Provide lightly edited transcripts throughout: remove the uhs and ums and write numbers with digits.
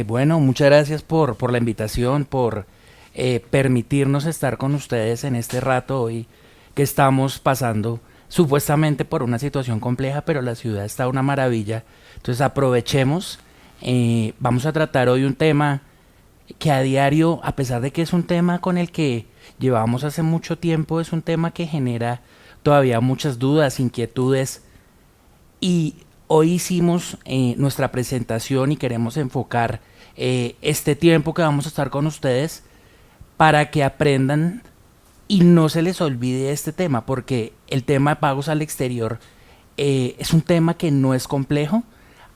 Bueno, muchas gracias por la invitación, por permitirnos estar con ustedes en este rato hoy que estamos pasando supuestamente por una situación compleja, pero la ciudad está una maravilla. Entonces aprovechemos. Vamos a tratar hoy un tema que a diario, a pesar de que es un tema con el que llevamos hace mucho tiempo, es un tema que genera todavía muchas dudas, inquietudes y hoy hicimos nuestra presentación y queremos enfocar este tiempo que vamos a estar con ustedes para que aprendan y no se les olvide este tema, porque el tema de pagos al exterior es un tema que no es complejo.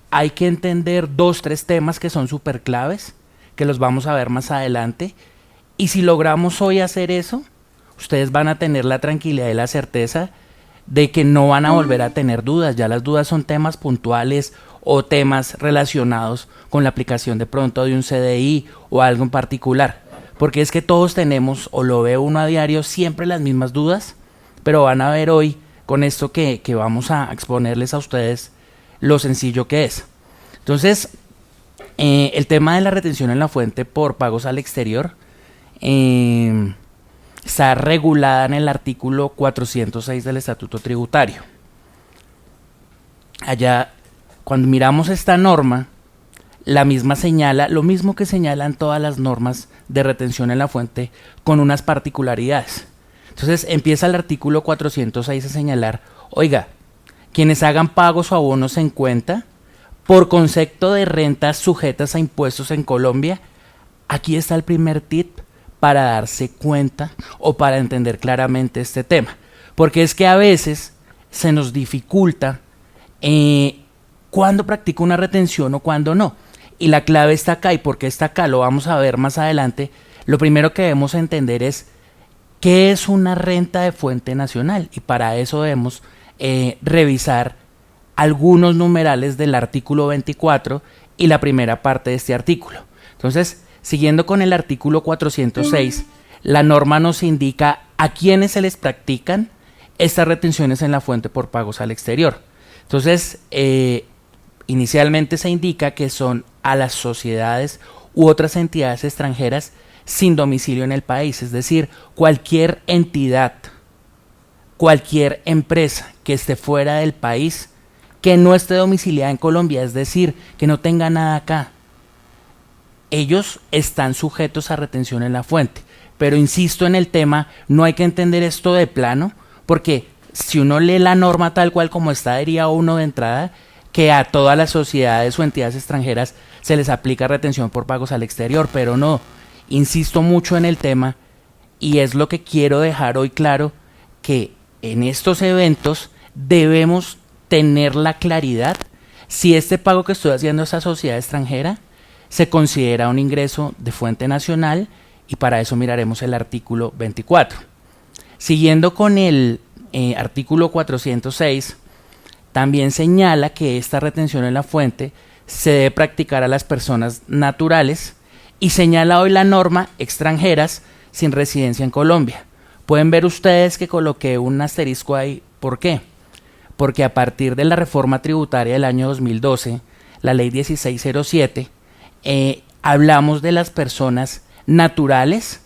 Hay que entender dos, tres temas que son súper claves, que los vamos a ver más adelante. Y si logramos hoy hacer eso, ustedes van a tener la tranquilidad y la certeza de que no van a volver a tener dudas. Ya las dudas son temas puntuales o temas relacionados con la aplicación de pronto de un CDI o algo en particular. Porque es que todos tenemos, o lo ve uno a diario, siempre las mismas dudas, pero van a ver hoy con esto que vamos a exponerles a ustedes lo sencillo que es. Entonces, el tema de la retención en la fuente por pagos al exterior está regulada en el artículo 406 del Estatuto Tributario. Allá, cuando miramos esta norma, la misma señala lo mismo que señalan todas las normas de retención en la fuente, con unas particularidades. Entonces empieza el artículo 406 a señalar, oiga, quienes hagan pagos o abonos en cuenta por concepto de rentas sujetas a impuestos en Colombia, aquí está el primer tip para darse cuenta o para entender claramente este tema. Porque es que a veces se nos dificulta cuándo practico una retención o cuándo no. Y la clave está acá, y porque está acá, lo vamos a ver más adelante. Lo primero que debemos entender es qué es una renta de fuente nacional, y para eso debemos revisar algunos numerales del artículo 24 y la primera parte de este artículo. Entonces, siguiendo con el artículo 406, la norma nos indica a quiénes se les practican estas retenciones en la fuente por pagos al exterior. Entonces, inicialmente se indica que son a las sociedades u otras entidades extranjeras sin domicilio en el país, es decir, cualquier entidad, cualquier empresa que esté fuera del país, que no esté domiciliada en Colombia, es decir, que no tenga nada acá, ellos están sujetos a retención en la fuente. Pero insisto en el tema, no hay que entender esto de plano, porque si uno lee la norma tal cual como está, diría uno de entrada que a todas las sociedades o entidades extranjeras se les aplica retención por pagos al exterior, pero no, insisto mucho en el tema y es lo que quiero dejar hoy claro, que en estos eventos debemos tener la claridad si este pago que estoy haciendo a esa sociedad extranjera se considera un ingreso de fuente nacional, y para eso miraremos el artículo 24. Siguiendo con el artículo 406, también señala que esta retención en la fuente se debe practicar a las personas naturales y señala hoy la norma extranjeras sin residencia en Colombia. Pueden ver ustedes que coloqué un asterisco ahí. ¿Por qué? Porque a partir de la reforma tributaria del año 2012, la ley 1607, hablamos de las personas naturales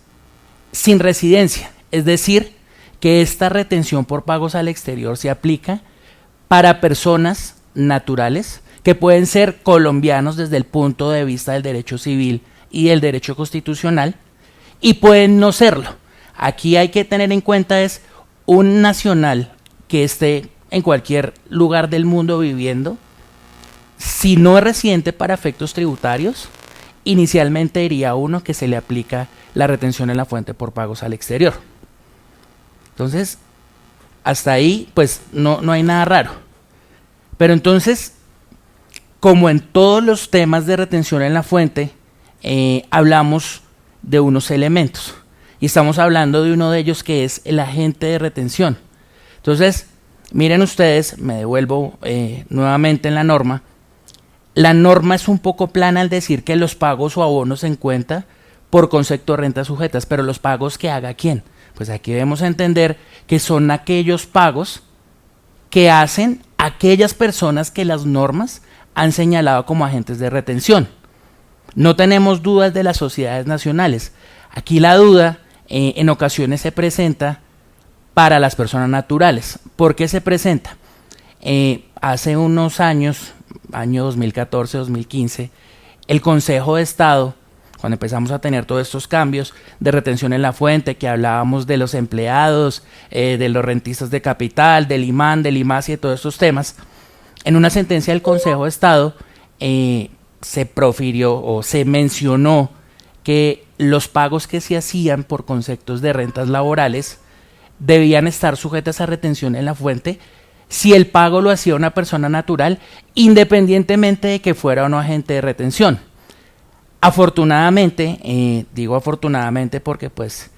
sin residencia. Es decir, que esta retención por pagos al exterior se aplica para personas naturales que pueden ser colombianos desde el punto de vista del derecho civil y del derecho constitucional, y pueden no serlo. Aquí hay que tener en cuenta es un nacional que esté en cualquier lugar del mundo viviendo, si no es residente para efectos tributarios, inicialmente diría uno que se le aplica la retención en la fuente por pagos al exterior. Entonces, hasta ahí pues no hay nada raro. Pero entonces, como en todos los temas de retención en la fuente, hablamos de unos elementos. Y estamos hablando de uno de ellos, que es el agente de retención. Entonces, miren ustedes, me devuelvo nuevamente en la norma. La norma es un poco plana al decir que los pagos o abonos en cuenta por concepto de rentas sujetas, pero los pagos que haga quién. Pues aquí debemos entender que son aquellos pagos que hacen aquellas personas que las normas han señalado como agentes de retención. No tenemos dudas de las sociedades nacionales. Aquí la duda en ocasiones se presenta para las personas naturales. ¿Por qué se presenta? Hace unos años, año 2014-2015, el Consejo de Estado, cuando empezamos a tener todos estos cambios de retención en la fuente, que hablábamos de los empleados, de los rentistas de capital, del IMAN, del IMAS y de todos estos temas, en una sentencia del Consejo de Estado se profirió o se mencionó que los pagos que se hacían por conceptos de rentas laborales debían estar sujetas a retención en la fuente si el pago lo hacía una persona natural, independientemente de que fuera o no agente de retención. Afortunadamente, digo afortunadamente porque pues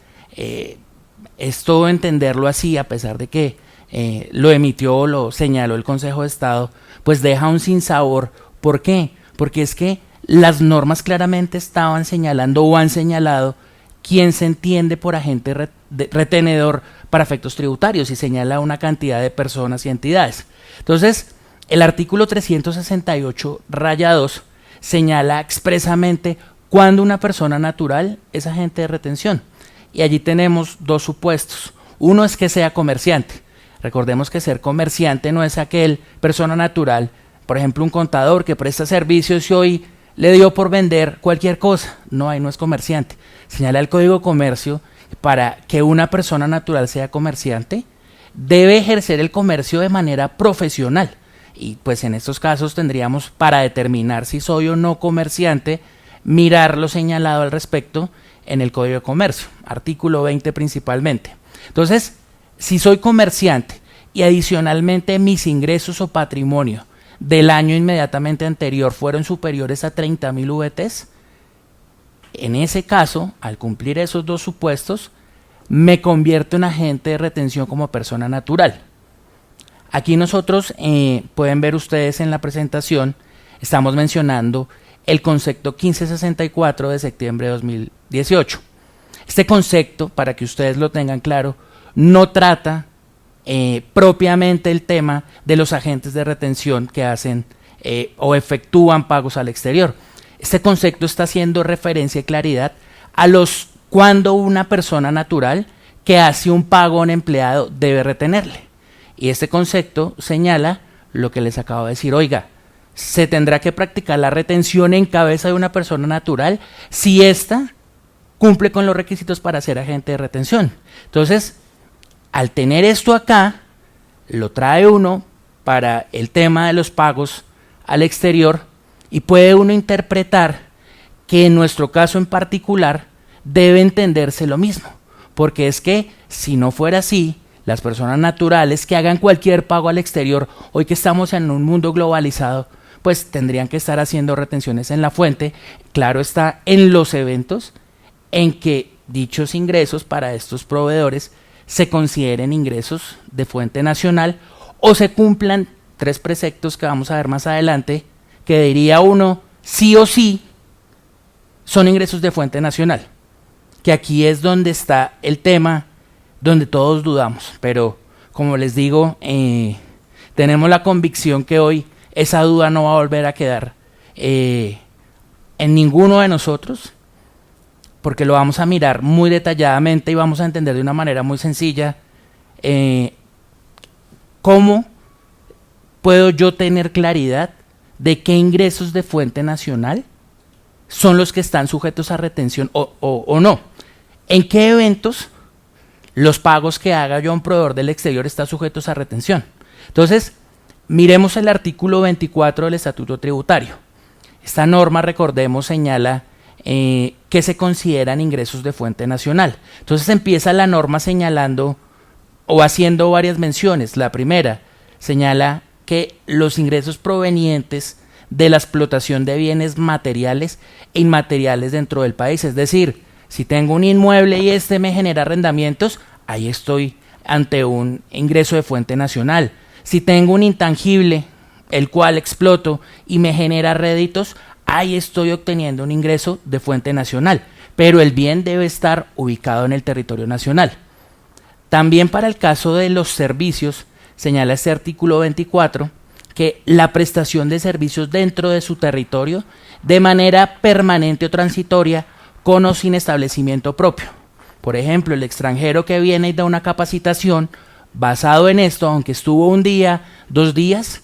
es todo entenderlo así, a pesar de que lo emitió o lo señaló el Consejo de Estado, pues deja un sinsabor. ¿Por qué? Porque es que las normas claramente estaban señalando o han señalado quién se entiende por agente retenedor para efectos tributarios y señala una cantidad de personas y entidades. Entonces, el artículo 368-2 señala expresamente cuándo una persona natural es agente de retención. Y allí tenemos dos supuestos. Uno es que sea comerciante. Recordemos que ser comerciante no es aquel persona natural, por ejemplo un contador que presta servicios y hoy le dio por vender cualquier cosa. No, ahí no es comerciante. Señala el Código de Comercio, para que una persona natural sea comerciante, debe ejercer el comercio de manera profesional. Y pues en estos casos tendríamos, para determinar si soy o no comerciante, mirar lo señalado al respecto en el Código de Comercio, artículo 20 principalmente. Entonces, si soy comerciante y adicionalmente mis ingresos o patrimonio del año inmediatamente anterior fueron superiores a 30.000 VTs, en ese caso, al cumplir esos dos supuestos, me convierto en agente de retención como persona natural. Aquí nosotros, pueden ver ustedes en la presentación, estamos mencionando el concepto 1564 de septiembre de 2018. Este concepto, para que ustedes lo tengan claro, no trata propiamente el tema de los agentes de retención que hacen o efectúan pagos al exterior. Este concepto está haciendo referencia y claridad a cuando una persona natural que hace un pago a un empleado debe retenerle. Y este concepto señala lo que les acabo de decir. Oiga, se tendrá que practicar la retención en cabeza de una persona natural si ésta cumple con los requisitos para ser agente de retención. Entonces, al tener esto acá, lo trae uno para el tema de los pagos al exterior y puede uno interpretar que en nuestro caso en particular debe entenderse lo mismo, porque es que si no fuera así, las personas naturales que hagan cualquier pago al exterior, hoy que estamos en un mundo globalizado, pues tendrían que estar haciendo retenciones en la fuente, claro está, en los eventos en que dichos ingresos para estos proveedores se consideren ingresos de fuente nacional o se cumplan tres preceptos que vamos a ver más adelante, que diría uno, sí o sí, son ingresos de fuente nacional, que aquí es donde está el tema, donde todos dudamos, pero como les digo, tenemos la convicción que hoy esa duda no va a volver a quedar en ninguno de nosotros, porque lo vamos a mirar muy detalladamente y vamos a entender de una manera muy sencilla cómo puedo yo tener claridad de qué ingresos de fuente nacional son los que están sujetos a retención o no. ¿En qué eventos los pagos que haga yo a un proveedor del exterior están sujetos a retención? Entonces, miremos el artículo 24 del Estatuto Tributario. Esta norma, recordemos, señala que se consideran ingresos de fuente nacional. Entonces empieza la norma señalando o haciendo varias menciones. La primera señala que los ingresos provenientes de la explotación de bienes materiales e inmateriales dentro del país, es decir, si tengo un inmueble y este me genera arrendamientos, ahí estoy ante un ingreso de fuente nacional. Si tengo un intangible, el cual exploto y me genera réditos, ahí estoy obteniendo un ingreso de fuente nacional, pero el bien debe estar ubicado en el territorio nacional. También para el caso de los servicios, señala este artículo 24 que la prestación de servicios dentro de su territorio de manera permanente o transitoria con o sin establecimiento propio. Por ejemplo, el extranjero que viene y da una capacitación basado en esto, aunque estuvo un día, 2 días,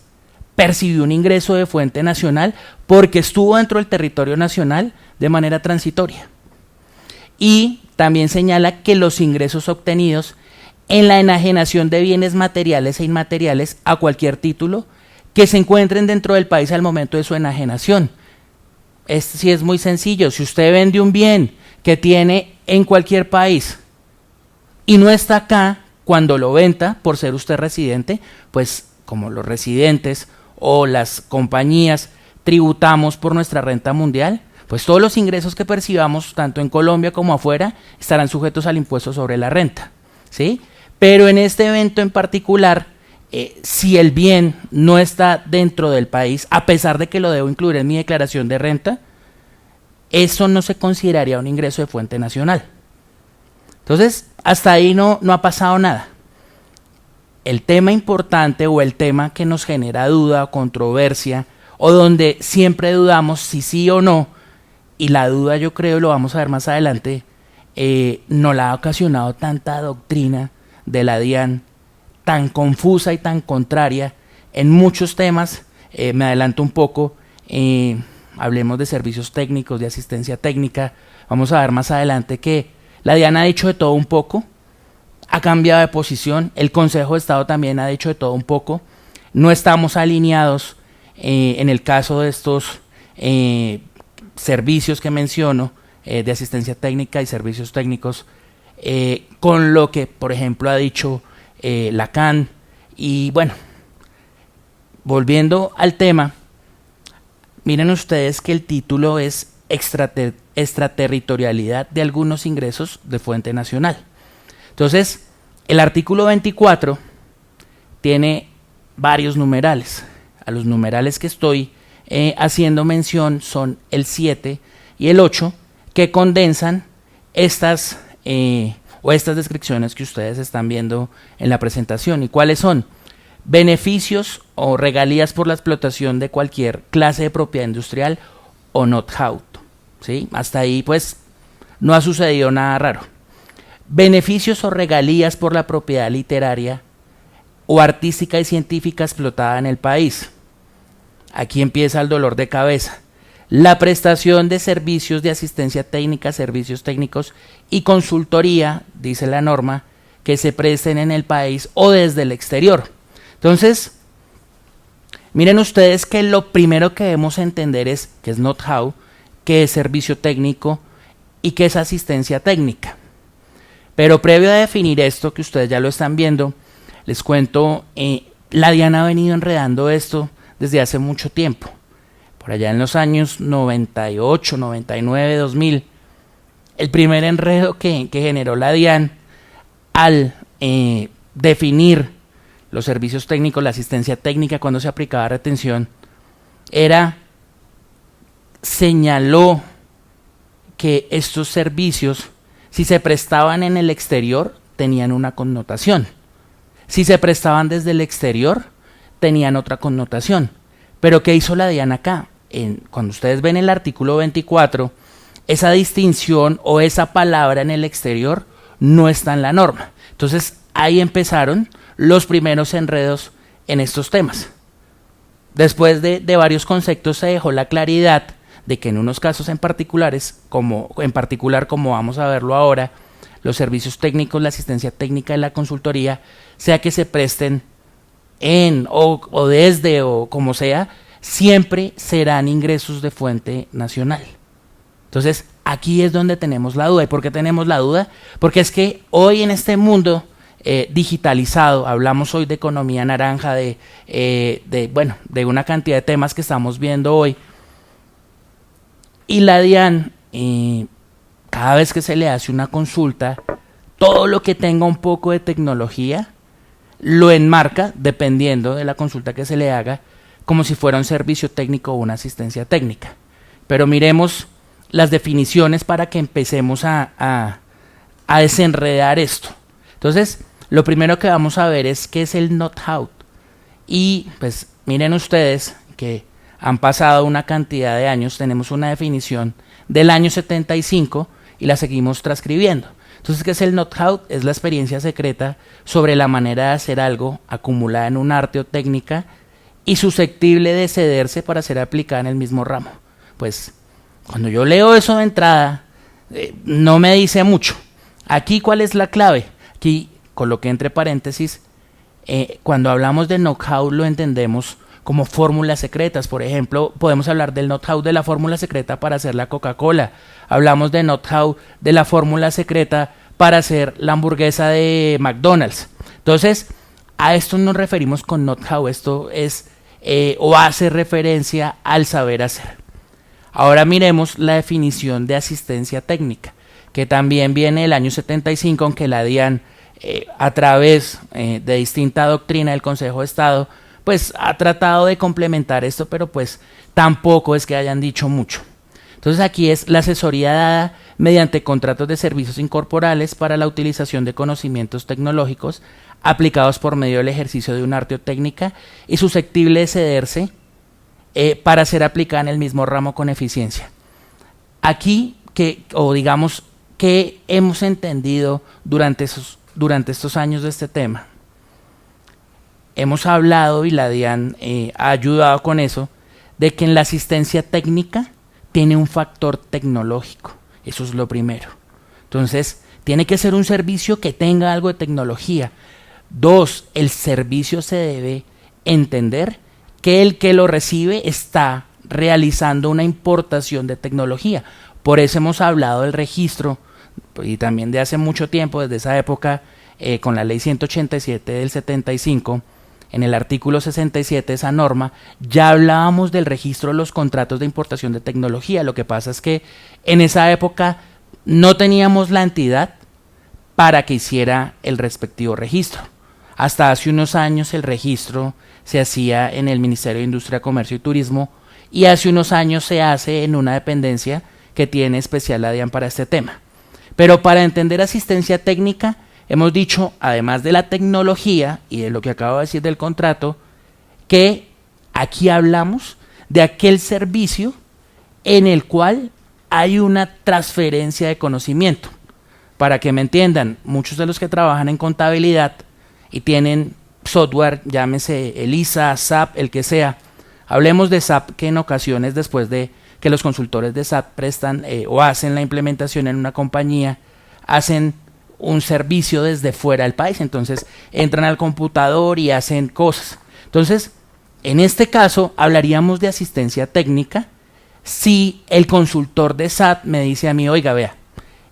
percibió un ingreso de fuente nacional porque estuvo dentro del territorio nacional de manera transitoria. Y también señala que los ingresos obtenidos en la enajenación de bienes materiales e inmateriales a cualquier título que se encuentren dentro del país al momento de su enajenación. Sí es muy sencillo. Si usted vende un bien que tiene en cualquier país y no está acá cuando lo venda por ser usted residente, pues como los residentes o las compañías tributamos por nuestra renta mundial, pues todos los ingresos que percibamos tanto en Colombia como afuera estarán sujetos al impuesto sobre la renta, ¿sí? Pero en este evento en particular, si el bien no está dentro del país, a pesar de que lo debo incluir en mi declaración de renta, eso no se consideraría un ingreso de fuente nacional. Entonces, hasta ahí no ha pasado nada. El tema importante o el tema que nos genera duda o controversia, o donde siempre dudamos si sí o no, y la duda yo creo, lo vamos a ver más adelante, no la ha ocasionado tanta doctrina de la DIAN, tan confusa y tan contraria en muchos temas. Me adelanto un poco, hablemos de servicios técnicos, de asistencia técnica. Vamos a ver más adelante que la DIAN ha dicho de todo un poco, ha cambiado de posición, el Consejo de Estado también ha dicho de todo un poco, no estamos alineados en el caso de estos servicios que menciono, de asistencia técnica y servicios técnicos, con lo que, por ejemplo, ha dicho la CAN. Y bueno, volviendo al tema, miren ustedes que el título es extraterritorialidad de algunos ingresos de fuente nacional. Entonces, el artículo 24 tiene varios numerales. A los numerales que estoy haciendo mención son el 7 y el 8, que condensan estas descripciones que ustedes están viendo en la presentación. ¿Y cuáles son? Beneficios o regalías por la explotación de cualquier clase de propiedad industrial o know-how, ¿sí? Hasta ahí pues no ha sucedido nada raro. Beneficios o regalías por la propiedad literaria o artística y científica explotada en el país. Aquí empieza el dolor de cabeza. La prestación de servicios de asistencia técnica, servicios técnicos y consultoría, dice la norma, que se presten en el país o desde el exterior. Entonces, miren ustedes que lo primero que debemos entender es qué es know-how, qué es servicio técnico y qué es asistencia técnica. Pero previo a definir esto, que ustedes ya lo están viendo, les cuento, la DIAN ha venido enredando esto desde hace mucho tiempo. Por allá en los años 98, 99, 2000, el primer enredo que generó la DIAN al definir los servicios técnicos, la asistencia técnica cuando se aplicaba retención, señaló que estos servicios, si se prestaban en el exterior, tenían una connotación. Si se prestaban desde el exterior, tenían otra connotación. Pero ¿qué hizo la DIAN acá? Cuando ustedes ven el artículo 24, esa distinción o esa palabra en el exterior no está en la norma. Entonces ahí empezaron los primeros enredos en estos temas. Después de varios conceptos se dejó la claridad de que en unos casos en particular, como vamos a verlo ahora, los servicios técnicos, la asistencia técnica y la consultoría, sea que se presten en o desde o como sea, siempre serán ingresos de fuente nacional. Entonces aquí es donde tenemos la duda. ¿Y por qué tenemos la duda? Porque es que hoy en este mundo digitalizado, hablamos hoy de economía naranja, de una cantidad de temas que estamos viendo hoy, y la DIAN, cada vez que se le hace una consulta, todo lo que tenga un poco de tecnología lo enmarca, dependiendo de la consulta que se le haga, como si fuera un servicio técnico o una asistencia técnica. Pero miremos las definiciones para que empecemos a desenredar esto. Entonces, lo primero que vamos a ver es qué es el know-how. Y pues miren ustedes que han pasado una cantidad de años, tenemos una definición del año 75 y la seguimos transcribiendo. Entonces, ¿qué es el know-how? Es la experiencia secreta sobre la manera de hacer algo acumulada en un arte o técnica y susceptible de cederse para ser aplicada en el mismo ramo. Pues, cuando yo leo eso de entrada, no me dice mucho. Aquí, ¿cuál es la clave? Aquí coloqué entre paréntesis, cuando hablamos de know-how lo entendemos como fórmulas secretas. Por ejemplo, podemos hablar del know-how de la fórmula secreta para hacer la Coca-Cola. Hablamos de know-how de la fórmula secreta para hacer la hamburguesa de McDonald's. Entonces, a esto nos referimos con know-how. Esto es o hace referencia al saber hacer. Ahora miremos la definición de asistencia técnica, que también viene del año 75, aunque la DIAN, a través de distinta doctrina del Consejo de Estado, pues ha tratado de complementar esto, pero pues tampoco es que hayan dicho mucho. Entonces aquí es la asesoría dada mediante contratos de servicios incorporales para la utilización de conocimientos tecnológicos aplicados por medio del ejercicio de un arte o técnica y susceptible de cederse para ser aplicada en el mismo ramo con eficiencia. Aquí, digamos, ¿qué hemos entendido durante estos años de este tema? Hemos hablado, y la DIAN ha ayudado con eso, de que en la asistencia técnica tiene un factor tecnológico. Eso es lo primero. Entonces, tiene que ser un servicio que tenga algo de tecnología. 2, el servicio se debe entender que el que lo recibe está realizando una importación de tecnología. Por eso hemos hablado del registro, y también de hace mucho tiempo, desde esa época, con la ley 187 del 75, en el artículo 67 de esa norma, ya hablábamos del registro de los contratos de importación de tecnología. Lo que pasa es que en esa época no teníamos la entidad para que hiciera el respectivo registro. Hasta hace unos años el registro se hacía en el Ministerio de Industria, Comercio y Turismo, y hace unos años se hace en una dependencia que tiene especial la DIAN para este tema. Pero para entender asistencia técnica, hemos dicho, además de la tecnología y de lo que acabo de decir del contrato, que aquí hablamos de aquel servicio en el cual hay una transferencia de conocimiento. Para que me entiendan, muchos de los que trabajan en contabilidad y tienen software, llámese ELISA, SAP, el que sea, hablemos de SAP, que en ocasiones, después de que los consultores de SAP prestan o hacen la implementación en una compañía, hacen un servicio desde fuera del país. Entonces entran al computador y hacen cosas. Entonces, en este caso hablaríamos de asistencia técnica si el consultor de SAP me dice a mí, oiga, vea,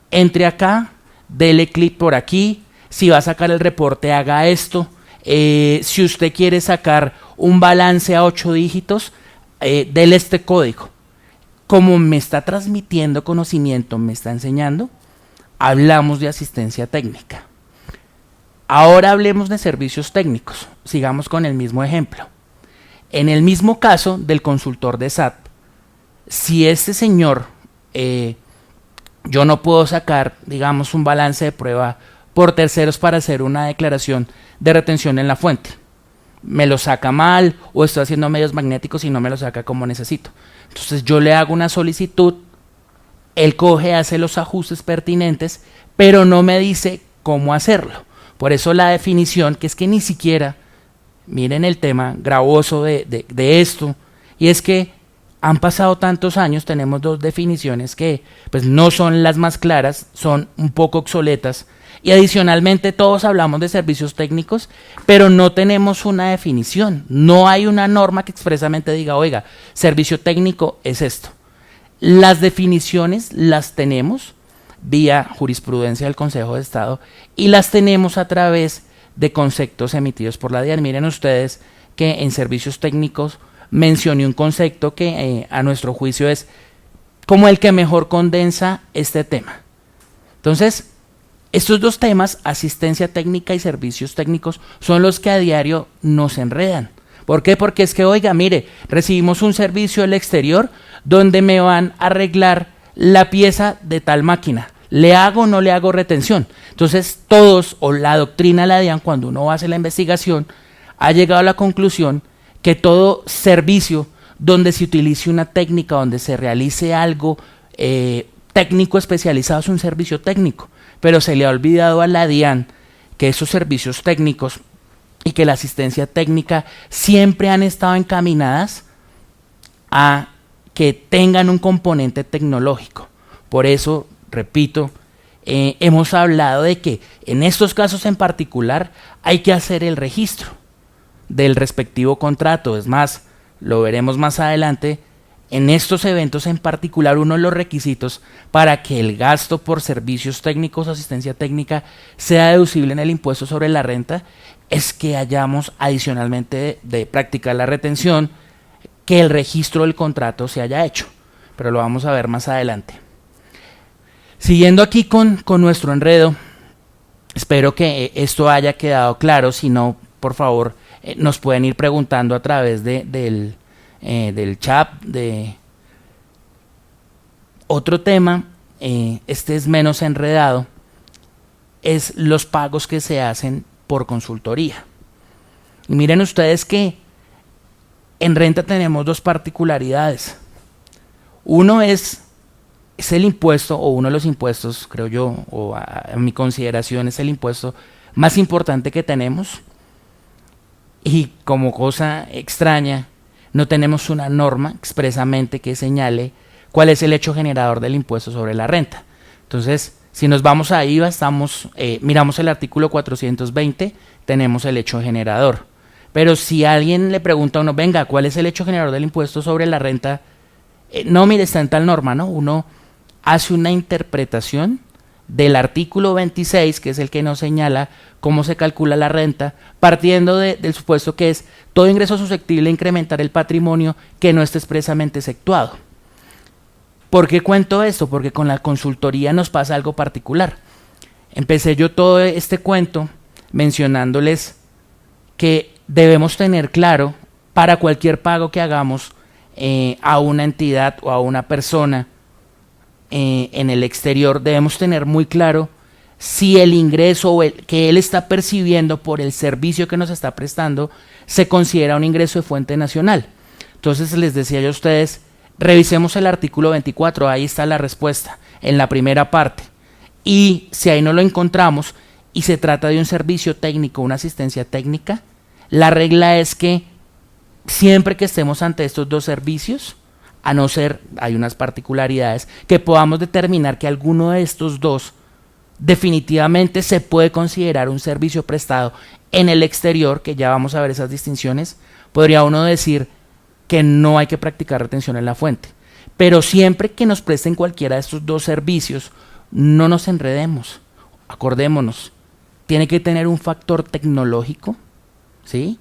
entre acá, dele clic por aquí, si va a sacar el reporte haga esto, si usted quiere sacar un balance a 8 dígitos, dele este código. Como me está transmitiendo conocimiento, me está enseñando, hablamos de asistencia técnica. Ahora hablemos de servicios técnicos. Sigamos con el mismo ejemplo. En el mismo caso del consultor de SAT, si este señor, yo no puedo sacar, digamos, un balance de prueba por terceros para hacer una declaración de retención en la fuente. Me lo saca mal o estoy haciendo medios magnéticos y no me lo saca como necesito. Entonces yo le hago una solicitud, él coge, hace los ajustes pertinentes, pero no me dice cómo hacerlo. Por eso la definición, que es que ni siquiera, miren el tema gravoso de esto, y es que han pasado tantos años, tenemos 2 definiciones que pues no son las más claras, son un poco obsoletas, y adicionalmente todos hablamos de servicios técnicos, pero no tenemos una definición, no hay una norma que expresamente diga, oiga, servicio técnico es esto. Las definiciones las tenemos vía jurisprudencia del Consejo de Estado y las tenemos a través de conceptos emitidos por la DIAN. Miren ustedes que en servicios técnicos mencioné un concepto que a nuestro juicio es como el que mejor condensa este tema. Entonces, estos 2 temas, asistencia técnica y servicios técnicos, son los que a diario nos enredan. ¿Por qué? Porque es que, oiga, mire, recibimos un servicio del exterior donde me van a arreglar la pieza de tal máquina. ¿Le hago o no le hago retención? Entonces, todos, o la doctrina de la DIAN, cuando uno hace la investigación, ha llegado a la conclusión que todo servicio donde se utilice una técnica, donde se realice algo técnico especializado es un servicio técnico, pero se le ha olvidado a la DIAN que esos servicios técnicos y que la asistencia técnica siempre han estado encaminadas a que tengan un componente tecnológico. Por eso, repito, hemos hablado de que en estos casos en particular hay que hacer el registro del respectivo contrato. Es más, lo veremos más adelante. En estos eventos en particular, uno de los requisitos para que el gasto por servicios técnicos o asistencia técnica sea deducible en el impuesto sobre la renta es que hayamos adicionalmente de practicar la retención, que el registro del contrato se haya hecho, pero lo vamos a ver más adelante. Siguiendo aquí con nuestro enredo, espero que esto haya quedado claro. Si no, por favor, nos pueden ir preguntando a través del chat. Otro tema, este es menos enredado, es los pagos que se hacen por consultoría. Y miren ustedes que en renta tenemos dos particularidades. Uno es el impuesto, o uno de los impuestos, creo yo, o a mi consideración es el impuesto más importante que tenemos. Y como cosa extraña, no tenemos una norma expresamente que señale cuál es el hecho generador del impuesto sobre la renta. Entonces, si nos vamos a IVA, miramos el artículo 420, tenemos el hecho generador. Pero si alguien le pregunta a uno, venga, ¿cuál es el hecho generador del impuesto sobre la renta? No, mire, está en tal norma, ¿no? Uno hace una interpretación del artículo 26, que es el que nos señala cómo se calcula la renta, partiendo del supuesto que es todo ingreso susceptible de incrementar el patrimonio que no esté expresamente exceptuado. ¿Por qué cuento esto? Porque con la consultoría nos pasa algo particular. Empecé yo todo este cuento mencionándoles que debemos tener claro para cualquier pago que hagamos a una entidad o a una persona en el exterior, debemos tener muy claro si el ingreso que él está percibiendo por el servicio que nos está prestando se considera un ingreso de fuente nacional. Entonces les decía yo a ustedes, revisemos el artículo 24, ahí está la respuesta, en la primera parte. Y si ahí no lo encontramos y se trata de un servicio técnico, una asistencia técnica, la regla es que siempre que estemos ante estos dos servicios, a no ser, hay unas particularidades, que podamos determinar que alguno de estos dos definitivamente se puede considerar un servicio prestado en el exterior, que ya vamos a ver esas distinciones, podría uno decir que no hay que practicar retención en la fuente. Pero siempre que nos presten cualquiera de estos dos servicios, no nos enredemos, acordémonos, tiene que tener un factor tecnológico, ¿sí?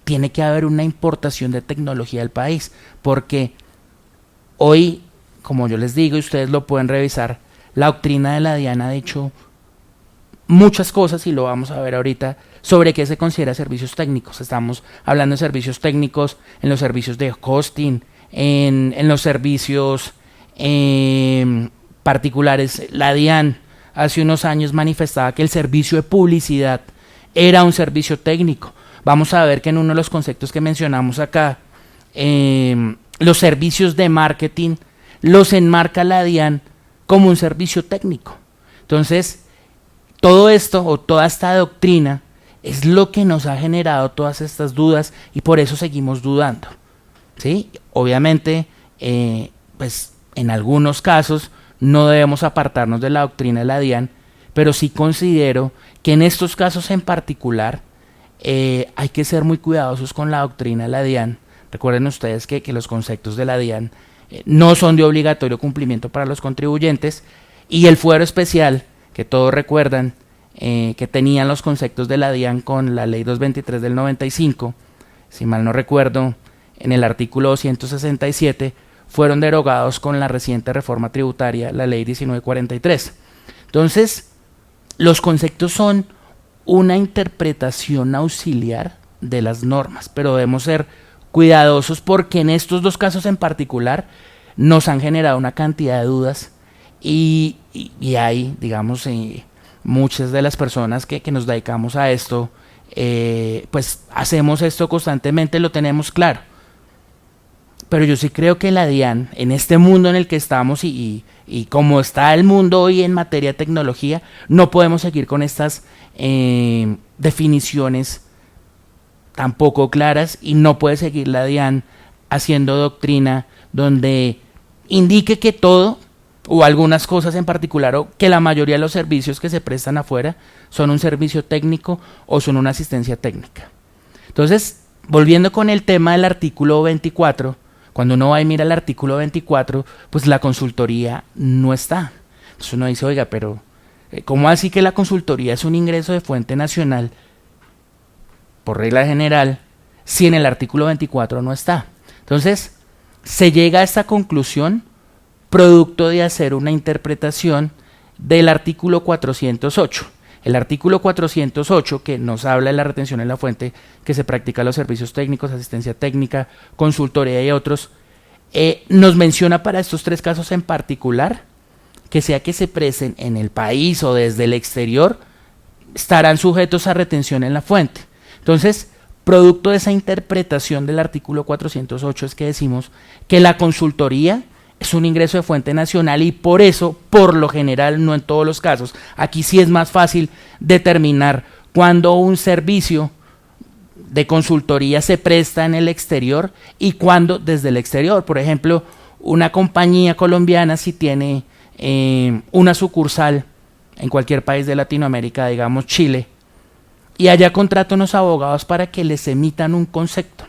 Tiene que haber una importación de tecnología al país, porque hoy, como yo les digo, y ustedes lo pueden revisar, la doctrina de la DIAN ha dicho muchas cosas, y lo vamos a ver ahorita, sobre qué se considera servicios técnicos. Estamos hablando de servicios técnicos en los servicios de hosting, en los servicios particulares. La DIAN hace unos años manifestaba que el servicio de publicidad era un servicio técnico. Vamos a ver que en uno de los conceptos que mencionamos acá, los servicios de marketing los enmarca la DIAN como un servicio técnico. Entonces, todo esto o toda esta doctrina es lo que nos ha generado todas estas dudas, y por eso seguimos dudando, ¿sí? Obviamente, pues en algunos casos no debemos apartarnos de la doctrina de la DIAN, pero sí considero que en estos casos en particular hay que ser muy cuidadosos con la doctrina de la DIAN. Recuerden ustedes que los conceptos de la DIAN no son de obligatorio cumplimiento para los contribuyentes, y el fuero especial que todos recuerdan que tenían los conceptos de la DIAN con la ley 223 del 95, si mal no recuerdo, en el artículo 267, fueron derogados con la reciente reforma tributaria, la ley 1943. Entonces, los conceptos son una interpretación auxiliar de las normas, pero debemos ser cuidadosos porque en estos dos casos en particular nos han generado una cantidad de dudas, y hay, digamos, muchas de las personas que nos dedicamos a esto pues hacemos esto constantemente, lo tenemos claro. Pero yo sí creo que la DIAN, en este mundo en el que estamos y como está el mundo hoy en materia de tecnología, no podemos seguir con estas definiciones tan poco claras, y no puede seguir la DIAN haciendo doctrina donde indique que todo o algunas cosas en particular, o que la mayoría de los servicios que se prestan afuera son un servicio técnico o son una asistencia técnica. Entonces, volviendo con el tema del artículo 24, cuando uno va y mira el artículo 24, pues la consultoría no está. Entonces uno dice, oiga, pero ¿cómo así que la consultoría es un ingreso de fuente nacional por regla general si en el artículo 24 no está? Entonces, se llega a esta conclusión producto de hacer una interpretación del artículo 408. El artículo 408, que nos habla de la retención en la fuente que se practica en los servicios técnicos, asistencia técnica, consultoría y otros, nos menciona para estos tres casos en particular que sea que se presten en el país o desde el exterior, estarán sujetos a retención en la fuente. Entonces, producto de esa interpretación del artículo 408 es que decimos que la consultoría es un ingreso de fuente nacional, y por eso, por lo general, no en todos los casos, aquí sí es más fácil determinar cuando un servicio de consultoría se presta en el exterior y cuando desde el exterior. Por ejemplo, una compañía colombiana si tiene una sucursal en cualquier país de Latinoamérica, digamos Chile, y allá contrata unos abogados para que les emitan un concepto.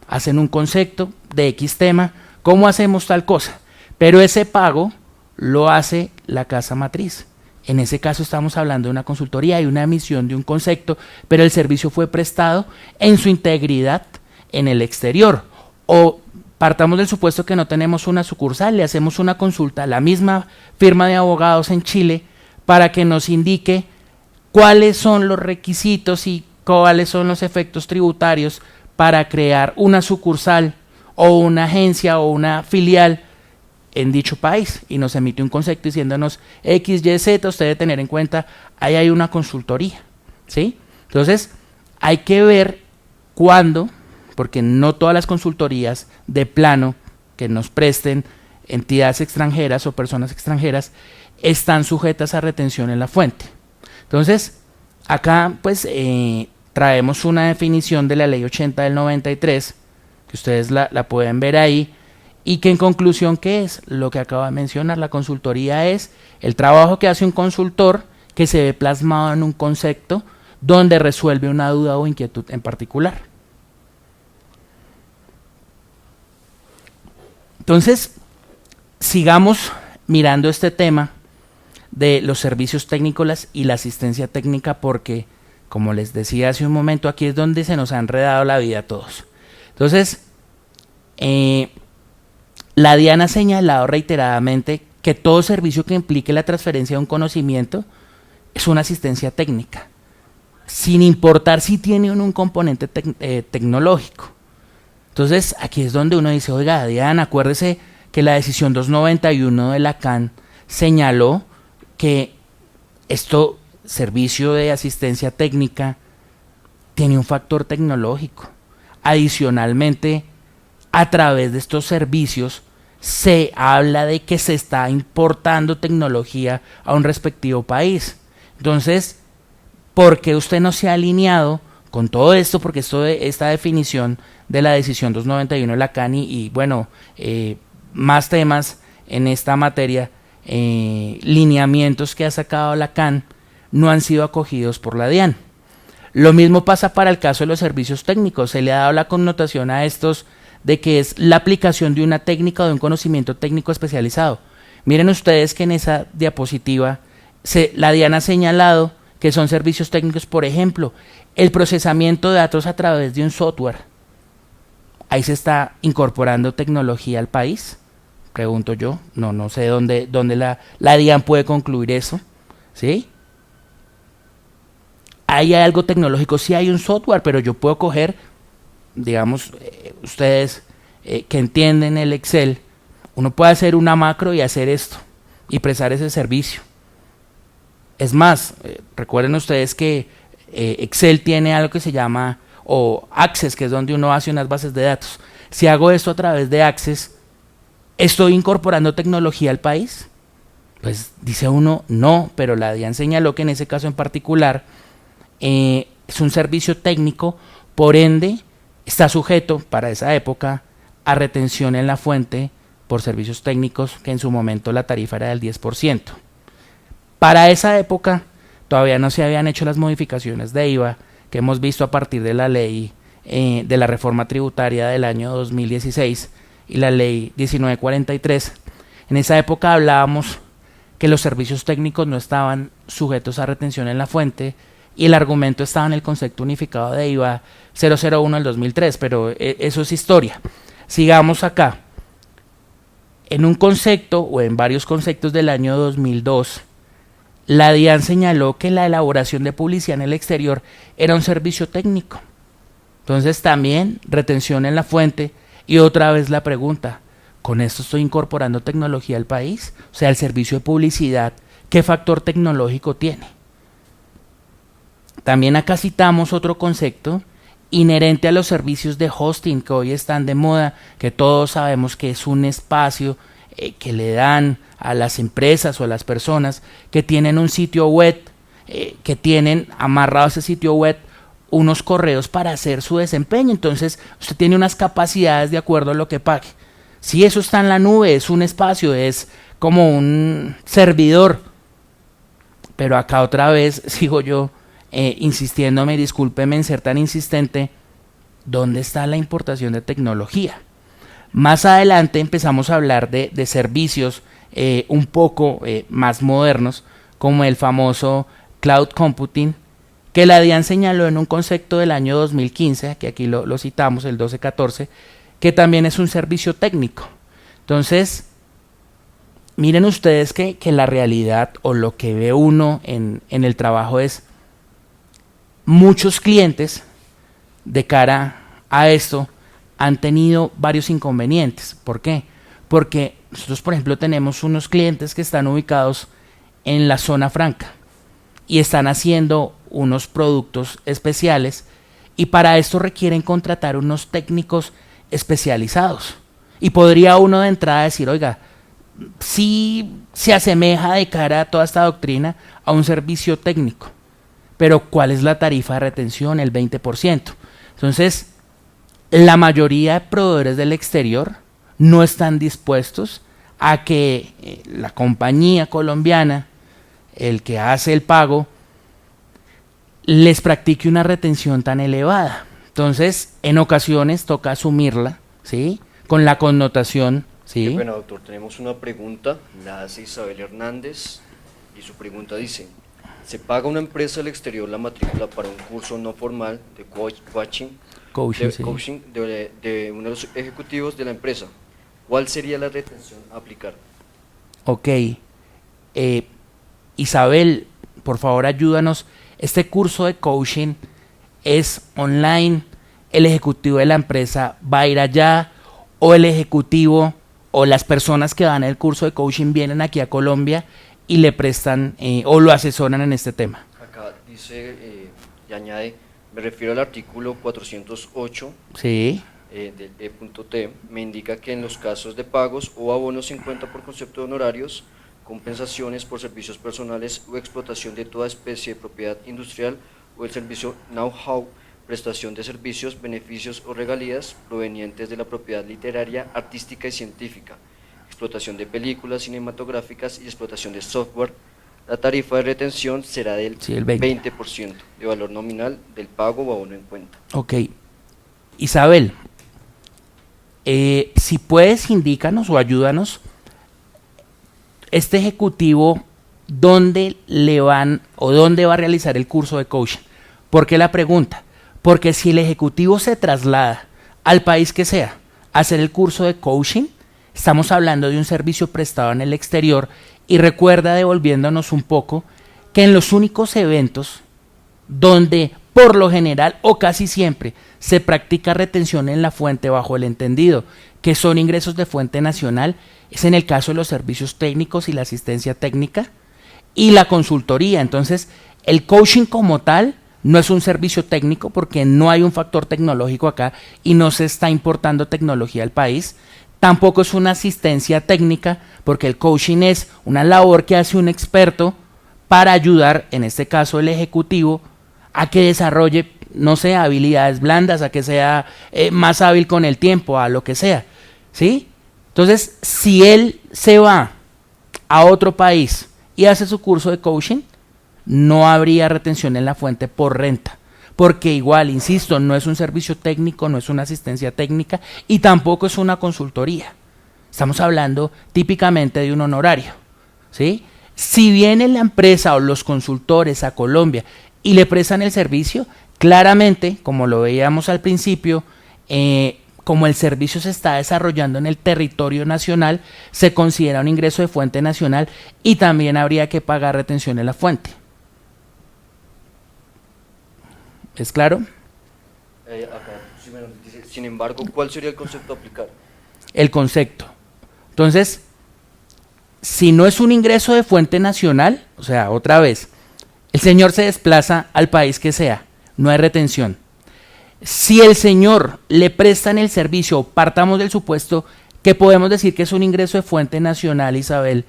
Hacen un concepto de X tema, ¿cómo hacemos tal cosa? Pero ese pago lo hace la casa matriz. En ese caso estamos hablando de una consultoría y una emisión de un concepto, pero el servicio fue prestado en su integridad en el exterior. O partamos del supuesto que no tenemos una sucursal, le hacemos una consulta a la misma firma de abogados en Chile para que nos indique cuáles son los requisitos y cuáles son los efectos tributarios para crear una sucursal o una agencia o una filial en dicho país, y nos emite un concepto diciéndonos X, Y, Z, usted debe tener en cuenta, ahí hay una consultoría, ¿sí? Entonces, hay que ver cuándo, porque no todas las consultorías de plano que nos presten entidades extranjeras o personas extranjeras están sujetas a retención en la fuente. Entonces, acá pues traemos una definición de la ley 80 del 93, que ustedes la pueden ver ahí, y que en conclusión, ¿qué es? Lo que acabo de mencionar, la consultoría es el trabajo que hace un consultor que se ve plasmado en un concepto donde resuelve una duda o inquietud en particular. Entonces, sigamos mirando este tema de los servicios técnicos y la asistencia técnica, porque, como les decía hace un momento, aquí es donde se nos ha enredado la vida a todos. Entonces, la DIAN ha señalado reiteradamente que todo servicio que implique la transferencia de un conocimiento es una asistencia técnica, sin importar si tiene un componente tecnológico. Entonces, aquí es donde uno dice, oiga, DIAN, acuérdese que la decisión 291 de la CAN señaló que esto, servicio de asistencia técnica, tiene un factor tecnológico. Adicionalmente, a través de estos servicios se habla de que se está importando tecnología a un respectivo país. Entonces, ¿por qué usted no se ha alineado con todo esto? Porque esta definición de la decisión 291 de la CAN y bueno, más temas en esta materia, lineamientos que ha sacado la CAN, no han sido acogidos por la DIAN. Lo mismo pasa para el caso de los servicios técnicos. Se le ha dado la connotación a estos de que es la aplicación de una técnica o de un conocimiento técnico especializado. Miren ustedes que en esa diapositiva la DIAN ha señalado que son servicios técnicos, por ejemplo, el procesamiento de datos a través de un software. Ahí se está incorporando tecnología al país, pregunto yo. No sé dónde la DIAN puede concluir eso, ¿sí? ¿Hay algo tecnológico? Sí hay un software, pero yo puedo coger, digamos, ustedes que entienden el Excel, uno puede hacer una macro y hacer esto y prestar ese servicio. Es más, recuerden ustedes que Excel tiene algo que se llama, o Access, que es donde uno hace unas bases de datos. Si hago esto a través de Access, ¿estoy incorporando tecnología al país? Pues dice uno, no, pero la DIAN señaló que en ese caso en particular es un servicio técnico, por ende está sujeto para esa época a retención en la fuente por servicios técnicos, que en su momento la tarifa era del 10%. Para esa época todavía no se habían hecho las modificaciones de IVA que hemos visto a partir de la ley de la reforma tributaria del año 2016 y la ley 1943. En esa época hablábamos que los servicios técnicos no estaban sujetos a retención en la fuente y el argumento estaba en el concepto unificado de IVA 001 del 2003, pero eso es historia. Sigamos acá. En un concepto o en varios conceptos del año 2002, la DIAN señaló que la elaboración de publicidad en el exterior era un servicio técnico. Entonces también retención en la fuente y otra vez la pregunta, ¿con esto estoy incorporando tecnología al país? O sea, el servicio de publicidad, ¿qué factor tecnológico tiene? También acá citamos otro concepto inherente a los servicios de hosting que hoy están de moda, que todos sabemos que es un espacio que le dan a las empresas o a las personas que tienen un sitio web, que tienen amarrado a ese sitio web unos correos para hacer su desempeño. Entonces usted tiene unas capacidades de acuerdo a lo que pague. Si eso está en la nube, es un espacio, es como un servidor. Pero acá otra vez sigo yo insistiéndome, discúlpeme en ser tan insistente, ¿dónde está la importación de tecnología? Más adelante empezamos a hablar de servicios un poco más modernos, como el famoso Cloud Computing, que la DIAN señaló en un concepto del año 2015, que aquí lo citamos, el 1214, que también es un servicio técnico. Entonces, miren ustedes que la realidad o lo que ve uno en el trabajo es muchos clientes de cara a esto han tenido varios inconvenientes. ¿Por qué? Porque nosotros, por ejemplo, tenemos unos clientes que están ubicados en la zona franca y están haciendo unos productos especiales y para esto requieren contratar unos técnicos especializados. Y podría uno de entrada decir, oiga, sí se asemeja de cara a toda esta doctrina a un servicio técnico, pero ¿cuál es la tarifa de retención? El 20%. Entonces, la mayoría de proveedores del exterior no están dispuestos a que la compañía colombiana, el que hace el pago, les practique una retención tan elevada. Entonces, en ocasiones toca asumirla, ¿sí? Con la connotación, ¿sí? Bueno, doctor, tenemos una pregunta, la hace Isabel Hernández, y su pregunta dice: ¿se paga a una empresa del exterior la matrícula para un curso no formal de coaching de uno de los ejecutivos de la empresa? ¿Cuál sería la retención a aplicar? Ok. Isabel, por favor ayúdanos. Este curso de coaching es online. ¿El ejecutivo de la empresa va a ir allá? ¿O el ejecutivo o las personas que van al curso de coaching vienen aquí a Colombia y le prestan o lo asesoran en este tema? Acá dice y añade: me refiero al artículo 408 sí. Del E.T. Me indica que en los casos de pagos o abonos se encuentra por concepto de honorarios, compensaciones por servicios personales o explotación de toda especie de propiedad industrial o el servicio know-how, prestación de servicios, beneficios o regalías provenientes de la propiedad literaria, artística y científica, explotación de películas cinematográficas y explotación de software. La tarifa de retención será del 20% de valor nominal del pago o abono en cuenta. Ok. Isabel, si puedes, indícanos o ayúdanos, este ejecutivo, ¿dónde le van o dónde va a realizar el curso de coaching? ¿Por qué la pregunta? Porque si el ejecutivo se traslada al país que sea a hacer el curso de coaching, estamos hablando de un servicio prestado en el exterior. Y recuerda, devolviéndonos un poco, que en los únicos eventos donde por lo general o casi siempre se practica retención en la fuente bajo el entendido que son ingresos de fuente nacional, es en el caso de los servicios técnicos y la asistencia técnica y la consultoría. Entonces, el coaching como tal no es un servicio técnico porque no hay un factor tecnológico acá y no se está importando tecnología al país. Tampoco es una asistencia técnica porque el coaching es una labor que hace un experto para ayudar, en este caso el ejecutivo, a que desarrolle, no sé, habilidades blandas, a que sea más hábil con el tiempo, a lo que sea, ¿sí? Entonces, si él se va a otro país y hace su curso de coaching, no habría retención en la fuente por renta, porque igual, insisto, no es un servicio técnico, no es una asistencia técnica y tampoco es una consultoría. Estamos hablando típicamente de un honorario, ¿sí? Si viene la empresa o los consultores a Colombia y le prestan el servicio, claramente, como lo veíamos al principio, como el servicio se está desarrollando en el territorio nacional, se considera un ingreso de fuente nacional y también habría que pagar retención en la fuente. ¿Es claro? Acá, dice, sin embargo, ¿cuál sería el concepto a aplicar? El concepto. Entonces, si no es un ingreso de fuente nacional, o sea, otra vez, el señor se desplaza al país que sea, no hay retención. Si el señor le prestan el servicio, partamos del supuesto que podemos decir que es un ingreso de fuente nacional, Isabel,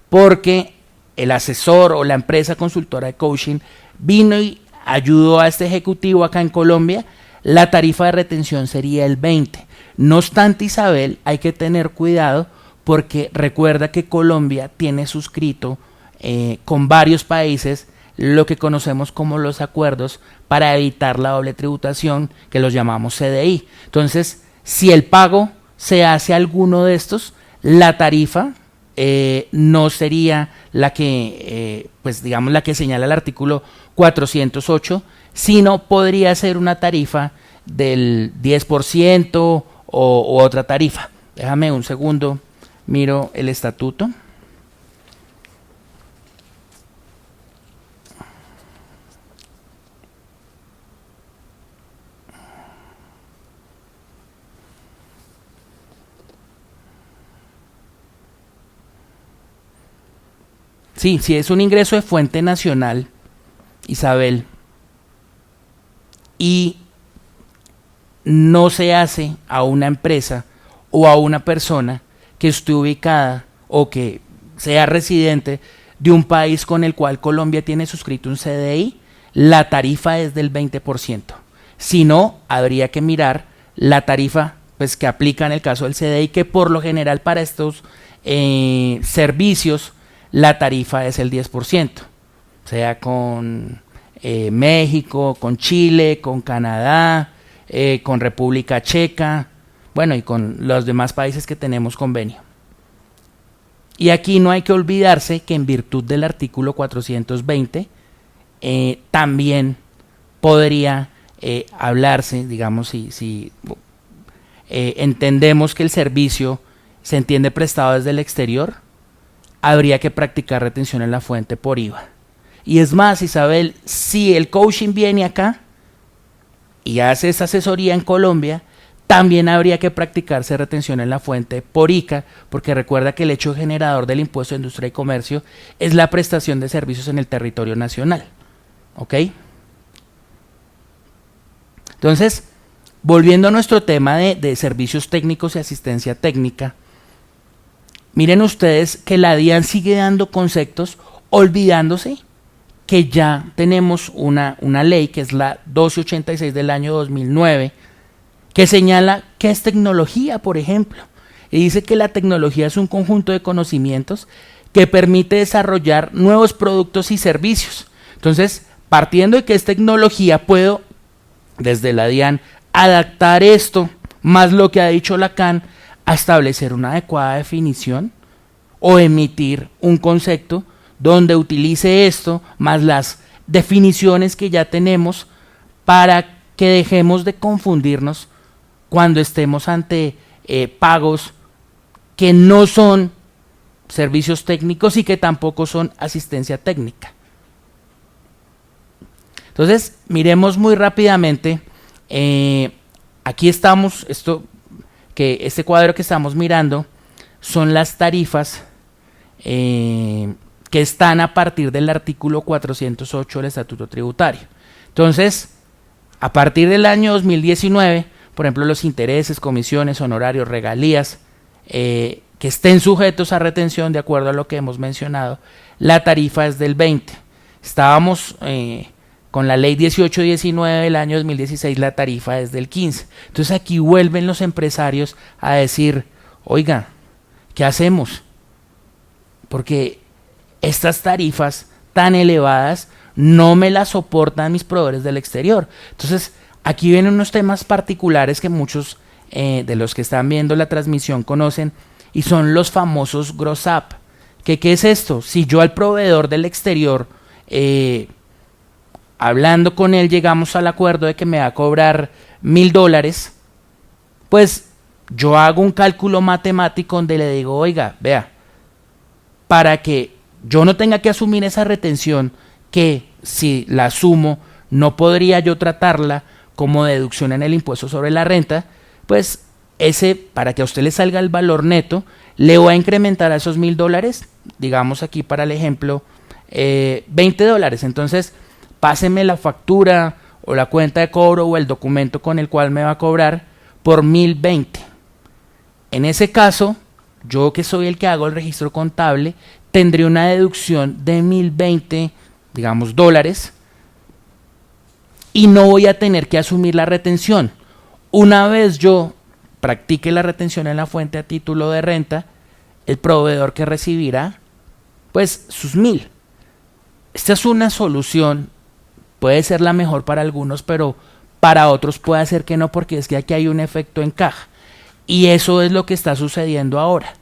porque el asesor o la empresa consultora de coaching vino y ayudó a este ejecutivo acá en Colombia, la tarifa de retención sería el 20. No obstante, Isabel, hay que tener cuidado porque recuerda que Colombia tiene suscrito con varios países lo que conocemos como los acuerdos para evitar la doble tributación, que los llamamos CDI. Entonces, si el pago se hace a alguno de estos, la tarifa no sería la que, pues digamos, la que señala el artículo 408, sino podría ser una tarifa del 10% o otra tarifa. Déjame un segundo, miro el estatuto. Sí, si es un ingreso de fuente nacional, Isabel, y no se hace a una empresa o a una persona que esté ubicada o que sea residente de un país con el cual Colombia tiene suscrito un CDI, la tarifa es del 20%. Si no, habría que mirar la tarifa pues, que aplica en el caso del CDI, que por lo general para estos servicios la tarifa es el 10%, sea con México, con Chile, con Canadá, con República Checa, bueno, y con los demás países que tenemos convenio. Y aquí no hay que olvidarse que en virtud del artículo 420 también podría hablarse, digamos, si entendemos que el servicio se entiende prestado desde el exterior, habría que practicar retención en la fuente por IVA. Y es más, Isabel, si el coaching viene acá y hace esa asesoría en Colombia, también habría que practicarse retención en la fuente por ICA, porque recuerda que el hecho generador del impuesto de industria y comercio es la prestación de servicios en el territorio nacional. ¿Ok? Entonces, volviendo a nuestro tema de servicios técnicos y asistencia técnica, miren ustedes que la DIAN sigue dando conceptos olvidándose que ya tenemos una ley que es la 1286 del año 2009 que señala qué es tecnología, por ejemplo, y dice que la tecnología es un conjunto de conocimientos que permite desarrollar nuevos productos y servicios. Entonces, partiendo de que es tecnología, puedo desde la DIAN adaptar esto, más lo que ha dicho Lacan, a establecer una adecuada definición o emitir un concepto donde utilice esto más las definiciones que ya tenemos para que dejemos de confundirnos cuando estemos ante pagos que no son servicios técnicos y que tampoco son asistencia técnica. Entonces, miremos muy rápidamente, aquí estamos, este cuadro que estamos mirando son las tarifas que están a partir del artículo 408 del Estatuto Tributario. Entonces, a partir del año 2019, por ejemplo, los intereses, comisiones, honorarios, regalías, que estén sujetos a retención de acuerdo a lo que hemos mencionado, la tarifa es del 20. Estábamos con la ley 1819 del año 2016, la tarifa es del 15. Entonces aquí vuelven los empresarios a decir, oiga, ¿qué hacemos? Porque estas tarifas tan elevadas no me las soportan mis proveedores del exterior. Entonces aquí vienen unos temas particulares que muchos de los que están viendo la transmisión conocen, y son los famosos gross up. ¿Qué es esto? Si yo al proveedor del exterior, hablando con él, llegamos al acuerdo de que me va a cobrar $1,000, pues yo hago un cálculo matemático donde le digo, oiga, vea, para que yo no tenga que asumir esa retención, que si la asumo no podría yo tratarla como deducción en el impuesto sobre la renta, pues para que a usted le salga el valor neto, le voy a incrementar a esos $1,000, digamos aquí para el ejemplo, $20. Entonces, páseme la factura o la cuenta de cobro o el documento con el cual me va a cobrar por 1,020. En ese caso, yo que soy el que hago el registro contable, tendré una deducción de 1,020, digamos, dólares, y no voy a tener que asumir la retención. Una vez yo practique la retención en la fuente a título de renta, el proveedor que recibirá, pues, sus 1,000. Esta es una solución, puede ser la mejor para algunos, pero para otros puede ser que no, porque es que aquí hay un efecto en caja. Y eso es lo que está sucediendo ahora.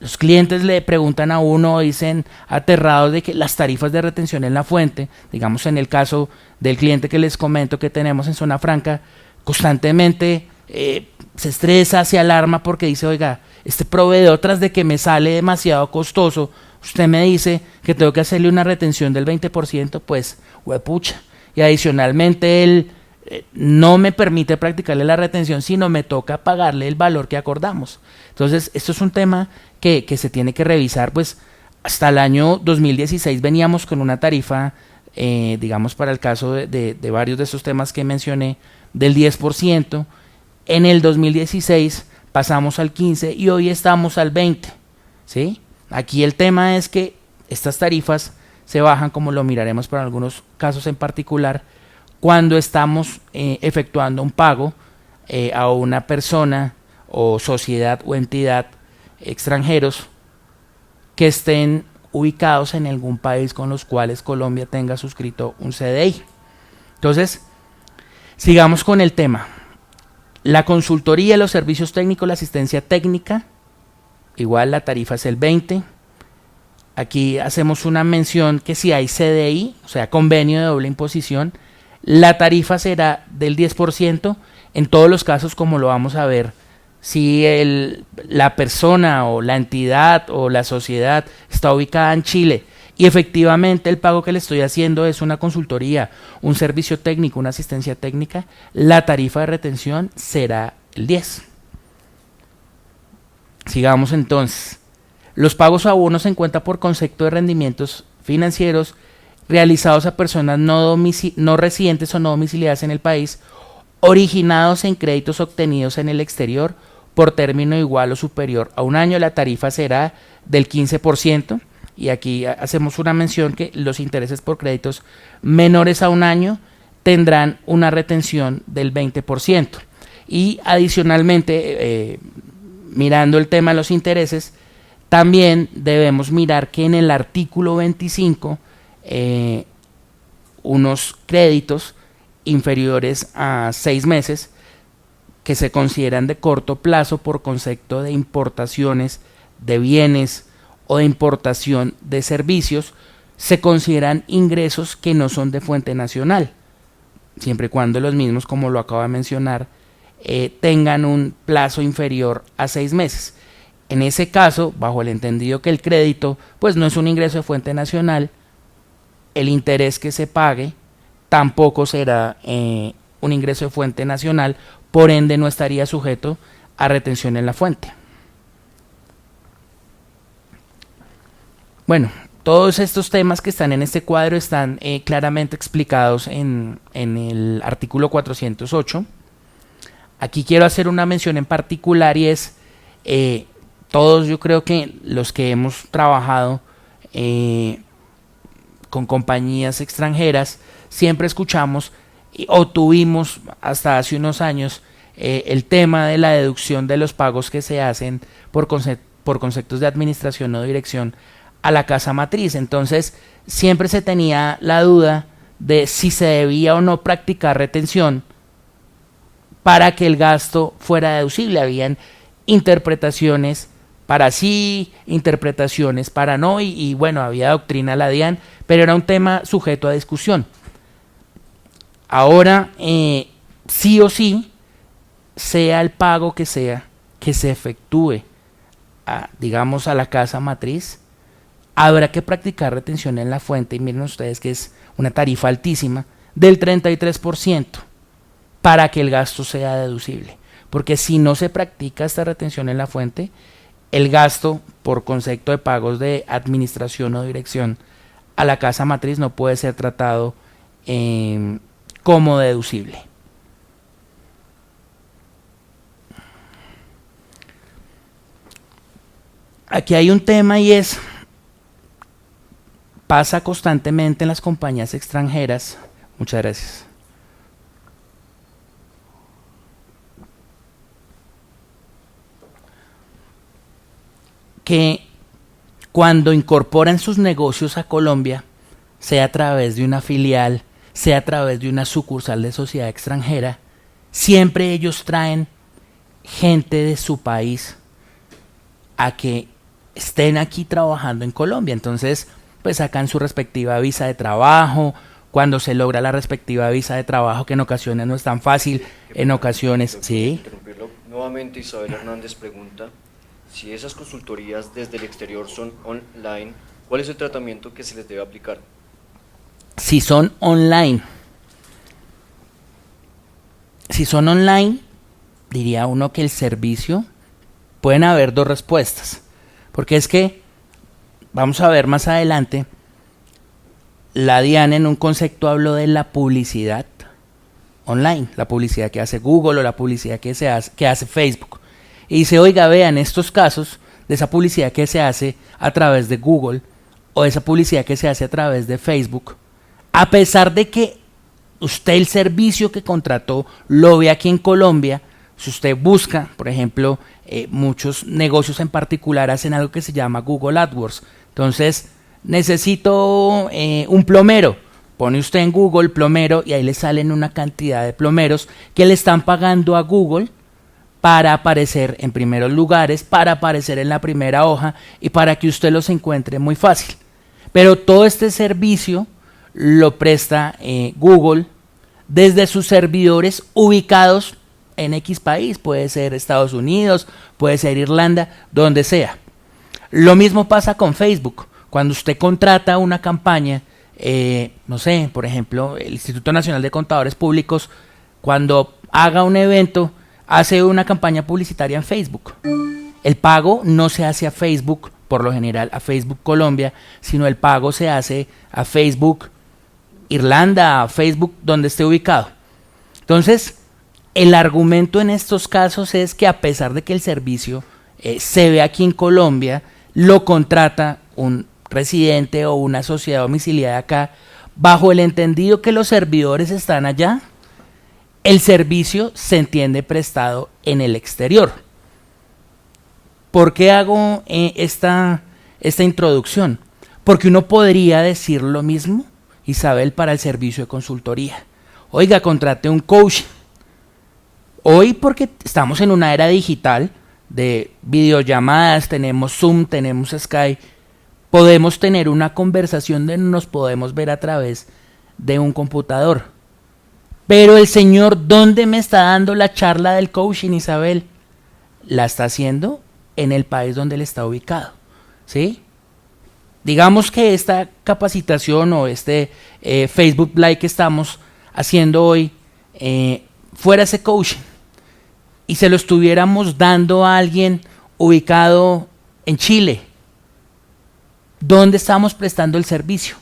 Los clientes le preguntan a uno, dicen aterrados de que las tarifas de retención en la fuente, digamos en el caso del cliente que les comento que tenemos en Zona Franca, constantemente se estresa, se alarma porque dice, oiga, este proveedor, tras de que me sale demasiado costoso, usted me dice que tengo que hacerle una retención del 20%, pues, huepucha. Y adicionalmente él no me permite practicarle la retención, sino me toca pagarle el valor que acordamos. Entonces, esto es un tema que se tiene que revisar. Pues hasta el año 2016 veníamos con una tarifa, digamos para el caso de varios de estos temas que mencioné, del 10%. En el 2016 pasamos al 15% y hoy estamos al 20%. ¿Sí? Aquí el tema es que estas tarifas se bajan, como lo miraremos para algunos casos en particular, cuando estamos efectuando un pago a una persona o sociedad o entidad extranjeros que estén ubicados en algún país con los cuales Colombia tenga suscrito un CDI. Entonces, sigamos con el tema. La consultoría, los servicios técnicos, la asistencia técnica, igual la tarifa es el 20%. Aquí hacemos una mención que si hay CDI, o sea, convenio de doble imposición, la tarifa será del 10% en todos los casos, como lo vamos a ver. Si la persona o la entidad o la sociedad está ubicada en Chile y efectivamente el pago que le estoy haciendo es una consultoría, un servicio técnico, una asistencia técnica, la tarifa de retención será el 10%. Sigamos entonces. Los pagos o abonos en cuenta por concepto de rendimientos financieros realizados a personas no residentes o no domiciliadas en el país, originados en créditos obtenidos en el exterior por término igual o superior a un año, la tarifa será del 15%. Y aquí hacemos una mención que los intereses por créditos menores a un año tendrán una retención del 20%. Y adicionalmente, mirando el tema de los intereses, también debemos mirar que en el artículo 25, unos créditos inferiores a 6 meses que se consideran de corto plazo por concepto de importaciones de bienes o de importación de servicios, se consideran ingresos que no son de fuente nacional, siempre y cuando los mismos, como lo acabo de mencionar, tengan un plazo inferior a 6 meses. En ese caso, bajo el entendido que el crédito pues no es un ingreso de fuente nacional, el interés que se pague tampoco será un ingreso de fuente nacional, por ende no estaría sujeto a retención en la fuente. Bueno, todos estos temas que están en este cuadro están claramente explicados en el artículo 408. Aquí quiero hacer una mención en particular y es, todos yo creo que los que hemos trabajado con compañías extranjeras, siempre escuchamos o tuvimos hasta hace unos años el tema de la deducción de los pagos que se hacen por conceptos de administración o dirección a la casa matriz. Entonces siempre se tenía la duda de si se debía o no practicar retención para que el gasto fuera deducible. Habían interpretaciones para sí, interpretaciones para no, y bueno, había doctrina la DIAN, pero era un tema sujeto a discusión. Ahora, sí o sí, sea el pago que sea, que se efectúe, digamos, a la casa matriz, habrá que practicar retención en la fuente, y miren ustedes que es una tarifa altísima, del 33%, para que el gasto sea deducible. Porque si no se practica esta retención en la fuente, el gasto por concepto de pagos de administración o dirección a la casa matriz no puede ser tratado como deducible. Aquí hay un tema y es, pasa constantemente en las compañías extranjeras. Muchas gracias. Que cuando incorporan sus negocios a Colombia, sea a través de una filial, sea a través de una sucursal de sociedad extranjera, siempre ellos traen gente de su país a que estén aquí trabajando en Colombia. Entonces, pues sacan su respectiva visa de trabajo. Cuando se logra la respectiva visa de trabajo, que en ocasiones no es tan fácil, en ocasiones, sí. Nuevamente Isabel Hernández pregunta, si esas consultorías desde el exterior son online, ¿cuál es el tratamiento que se les debe aplicar? Si son online, diría uno que el servicio, pueden haber dos respuestas, porque es que, vamos a ver más adelante, la DIAN en un concepto habló de la publicidad online, la publicidad que hace Google o la publicidad que hace Facebook. Y dice, oiga, vean estos casos de esa publicidad que se hace a través de Google o esa publicidad que se hace a través de Facebook, a pesar de que usted el servicio que contrató lo ve aquí en Colombia, si usted busca, por ejemplo, muchos negocios en particular hacen algo que se llama Google AdWords. Entonces, necesito un plomero. Pone usted en Google plomero y ahí le salen una cantidad de plomeros que le están pagando a Google para aparecer en primeros lugares, para aparecer en la primera hoja y para que usted los encuentre muy fácil. Pero todo este servicio lo presta Google desde sus servidores ubicados en X país, puede ser Estados Unidos, puede ser Irlanda, donde sea. Lo mismo pasa con Facebook. Cuando usted contrata una campaña, no sé, por ejemplo, el Instituto Nacional de Contadores Públicos, cuando haga un evento, hace una campaña publicitaria en Facebook. El pago no se hace a Facebook, por lo general a Facebook Colombia, sino el pago se hace a Facebook Irlanda, a Facebook donde esté ubicado. Entonces, el argumento en estos casos es que a pesar de que el servicio se ve aquí en Colombia, lo contrata un residente o una sociedad domiciliada acá, bajo el entendido que los servidores están allá, el servicio se entiende prestado en el exterior. ¿Por qué hago esta introducción? Porque uno podría decir lo mismo, Isabel, para el servicio de consultoría. Oiga, contrate un coach. Hoy, porque estamos en una era digital de videollamadas, tenemos Zoom, tenemos Skype, podemos tener una conversación donde nos podemos ver a través de un computador. Pero el señor, ¿dónde me está dando la charla del coaching, Isabel? La está haciendo en el país donde él está ubicado, ¿sí? Digamos que esta capacitación o Facebook Live que estamos haciendo hoy fuera ese coaching y se lo estuviéramos dando a alguien ubicado en Chile. ¿Dónde estamos prestando el servicio?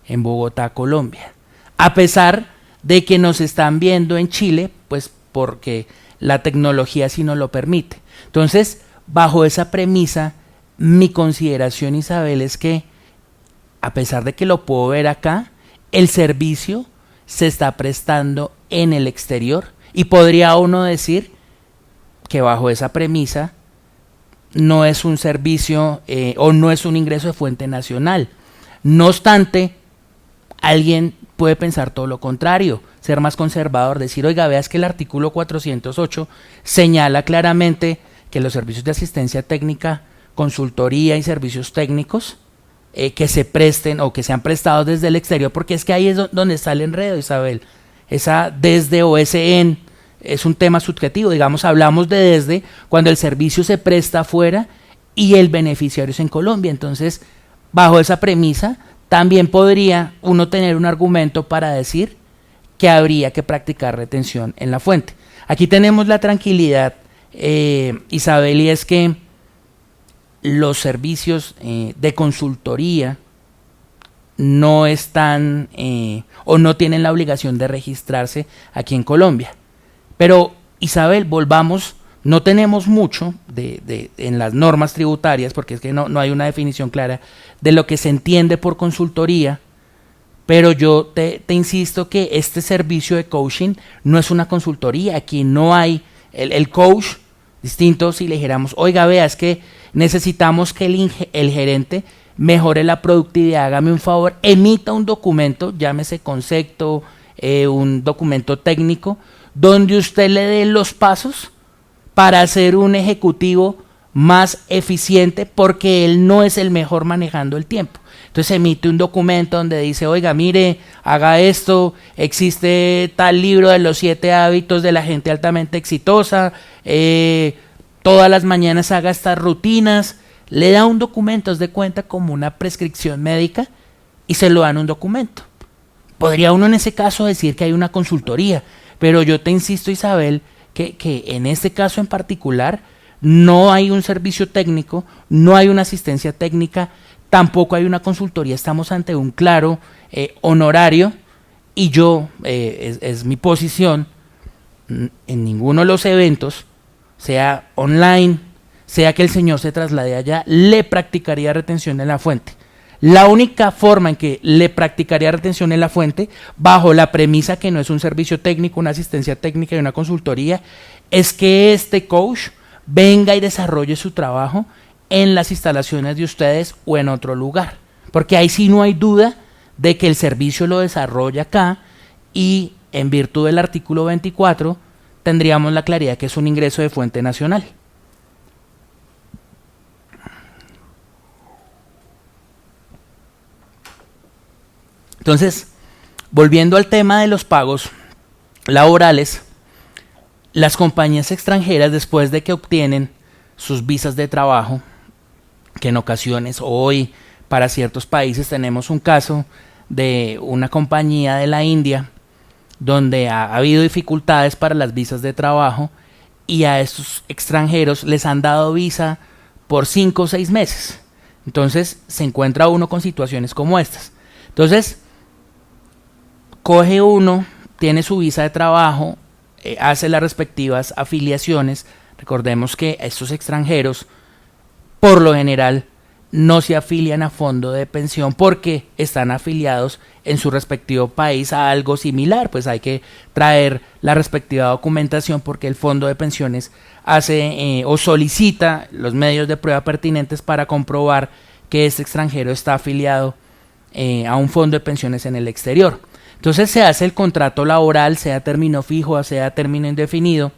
En Bogotá, Colombia. A pesar de que nos están viendo en Chile, pues porque la tecnología así nos lo permite. Entonces, bajo esa premisa, mi consideración, Isabel, es que a pesar de que lo puedo ver acá, el servicio se está prestando en el exterior, y podría uno decir que bajo esa premisa no es un servicio o no es un ingreso de fuente nacional. No obstante, alguien puede pensar todo lo contrario, ser más conservador, decir, oiga, veas que el artículo 408 señala claramente que los servicios de asistencia técnica, consultoría y servicios técnicos que se presten o que sean prestados desde el exterior, porque es que ahí es donde está el enredo, Isabel. Esa desde o ese en es un tema subjetivo, digamos, hablamos de desde cuando el servicio se presta afuera y el beneficiario es en Colombia. Entonces, bajo esa premisa, también podría uno tener un argumento para decir que habría que practicar retención en la fuente. Aquí tenemos la tranquilidad, Isabel, y es que los servicios de consultoría no están o no tienen la obligación de registrarse aquí en Colombia. Pero, Isabel, volvamos, no tenemos mucho en las normas tributarias, porque es que no hay una definición clara de lo que se entiende por consultoría, pero yo te insisto que este servicio de coaching no es una consultoría. Aquí no hay el coach distinto si le dijéramos, oiga, vea, es que necesitamos que el gerente mejore la productividad, hágame un favor, emita un documento, llámese concepto, un documento técnico, donde usted le dé los pasos para ser un ejecutivo más eficiente, porque él no es el mejor manejando el tiempo. Entonces emite un documento donde dice, oiga, mire, haga esto, existe tal libro de los 7 hábitos de la gente altamente exitosa, todas las mañanas haga estas rutinas, le da un documento, haz de cuenta como una prescripción médica, y se lo dan un documento. Podría uno en ese caso decir que hay una consultoría, pero yo te insisto, Isabel, que en este caso en particular no hay un servicio técnico, no hay una asistencia técnica, tampoco hay una consultoría, estamos ante un claro honorario, y yo, es mi posición, en ninguno de los eventos, sea online, sea que el señor se traslade allá, le practicaría retención en la fuente. La única forma en que le practicaría retención en la fuente, bajo la premisa que no es un servicio técnico, una asistencia técnica y una consultoría, es que este coach venga y desarrolle su trabajo en las instalaciones de ustedes o en otro lugar. Porque ahí sí no hay duda de que el servicio lo desarrolla acá, y en virtud del artículo 24 tendríamos la claridad que es un ingreso de fuente nacional. Entonces, volviendo al tema de los pagos laborales, las compañías extranjeras, después de que obtienen sus visas de trabajo, que en ocasiones hoy para ciertos países tenemos un caso de una compañía de la India donde ha habido dificultades para las visas de trabajo, y a estos extranjeros les han dado visa por 5 o 6 meses. Entonces se encuentra uno con situaciones como estas. Entonces coge uno, tiene su visa de trabajo, hace las respectivas afiliaciones. Recordemos que estos extranjeros por lo general no se afilian a fondo de pensión porque están afiliados en su respectivo país a algo similar. Pues hay que traer la respectiva documentación, porque el fondo de pensiones hace o solicita los medios de prueba pertinentes para comprobar que este extranjero está afiliado a un fondo de pensiones en el exterior. Entonces se hace el contrato laboral, sea término fijo, sea término indefinido,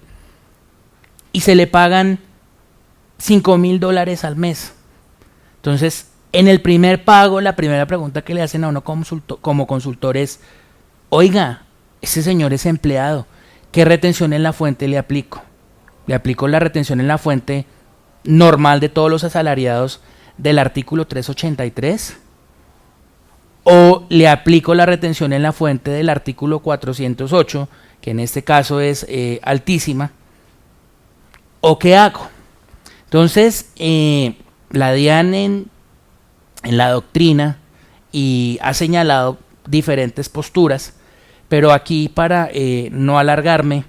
y se le pagan $5,000 al mes. Entonces, en el primer pago, la primera pregunta que le hacen a uno como consultor es, oiga, ese señor es empleado, ¿qué retención en la fuente le aplico? Le aplico la retención en la fuente normal de todos los asalariados del artículo 383, o le aplico la retención en la fuente del artículo 408, que en este caso es altísima, o qué hago. Entonces, la DIAN en la doctrina y ha señalado diferentes posturas, pero aquí para no alargarme,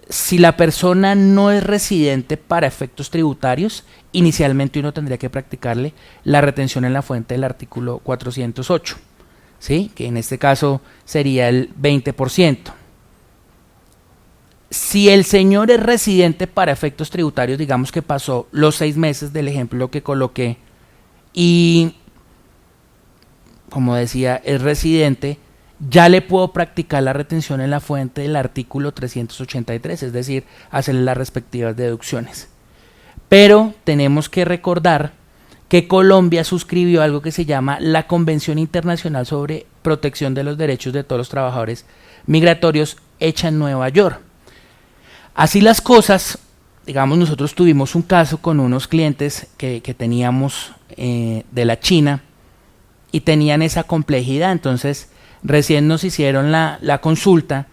si la persona no es residente para efectos tributarios, inicialmente uno tendría que practicarle la retención en la fuente del artículo 408, ¿sí? Que en este caso sería el 20%. Si el señor es residente para efectos tributarios, digamos que pasó los 6 meses del ejemplo que coloqué y, como decía, es residente, ya le puedo practicar la retención en la fuente del artículo 383, es decir, hacerle las respectivas deducciones. Pero tenemos que recordar que Colombia suscribió algo que se llama la Convención Internacional sobre Protección de los Derechos de todos los Trabajadores Migratorios, hecha en Nueva York. Así las cosas, digamos, nosotros tuvimos un caso con unos clientes que teníamos de la China y tenían esa complejidad, entonces recién nos hicieron la consulta.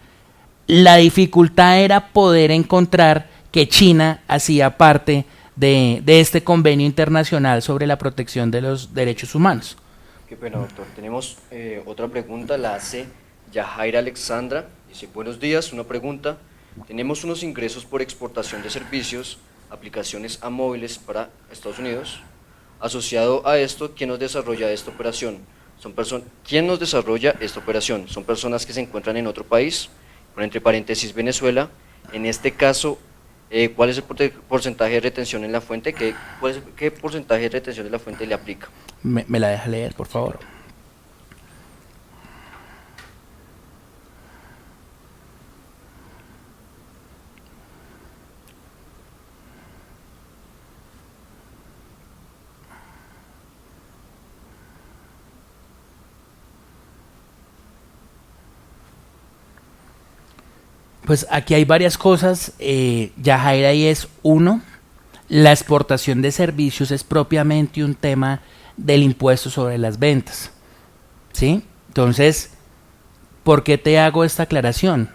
La dificultad era poder encontrar que China hacía parte de este convenio internacional sobre la protección de los derechos humanos. Qué pena, doctor. Tenemos otra pregunta, la hace Yajaira Alexandra. Dice, buenos días, una pregunta. Tenemos unos ingresos por exportación de servicios, aplicaciones a móviles para Estados Unidos. Asociado a esto, ¿quién nos desarrolla esta operación? ¿Quién nos desarrolla esta operación? ¿Son personas que se encuentran en otro país? Por entre paréntesis, Venezuela. En este caso, ¿cuál es el porcentaje de retención en la fuente? ¿Qué porcentaje de retención de la fuente le aplica? ¿Me la deja leer, por favor? Pues aquí hay varias cosas, Yajaira, y es uno, la exportación de servicios es propiamente un tema del impuesto sobre las ventas, ¿sí? Entonces, ¿por qué te hago esta aclaración?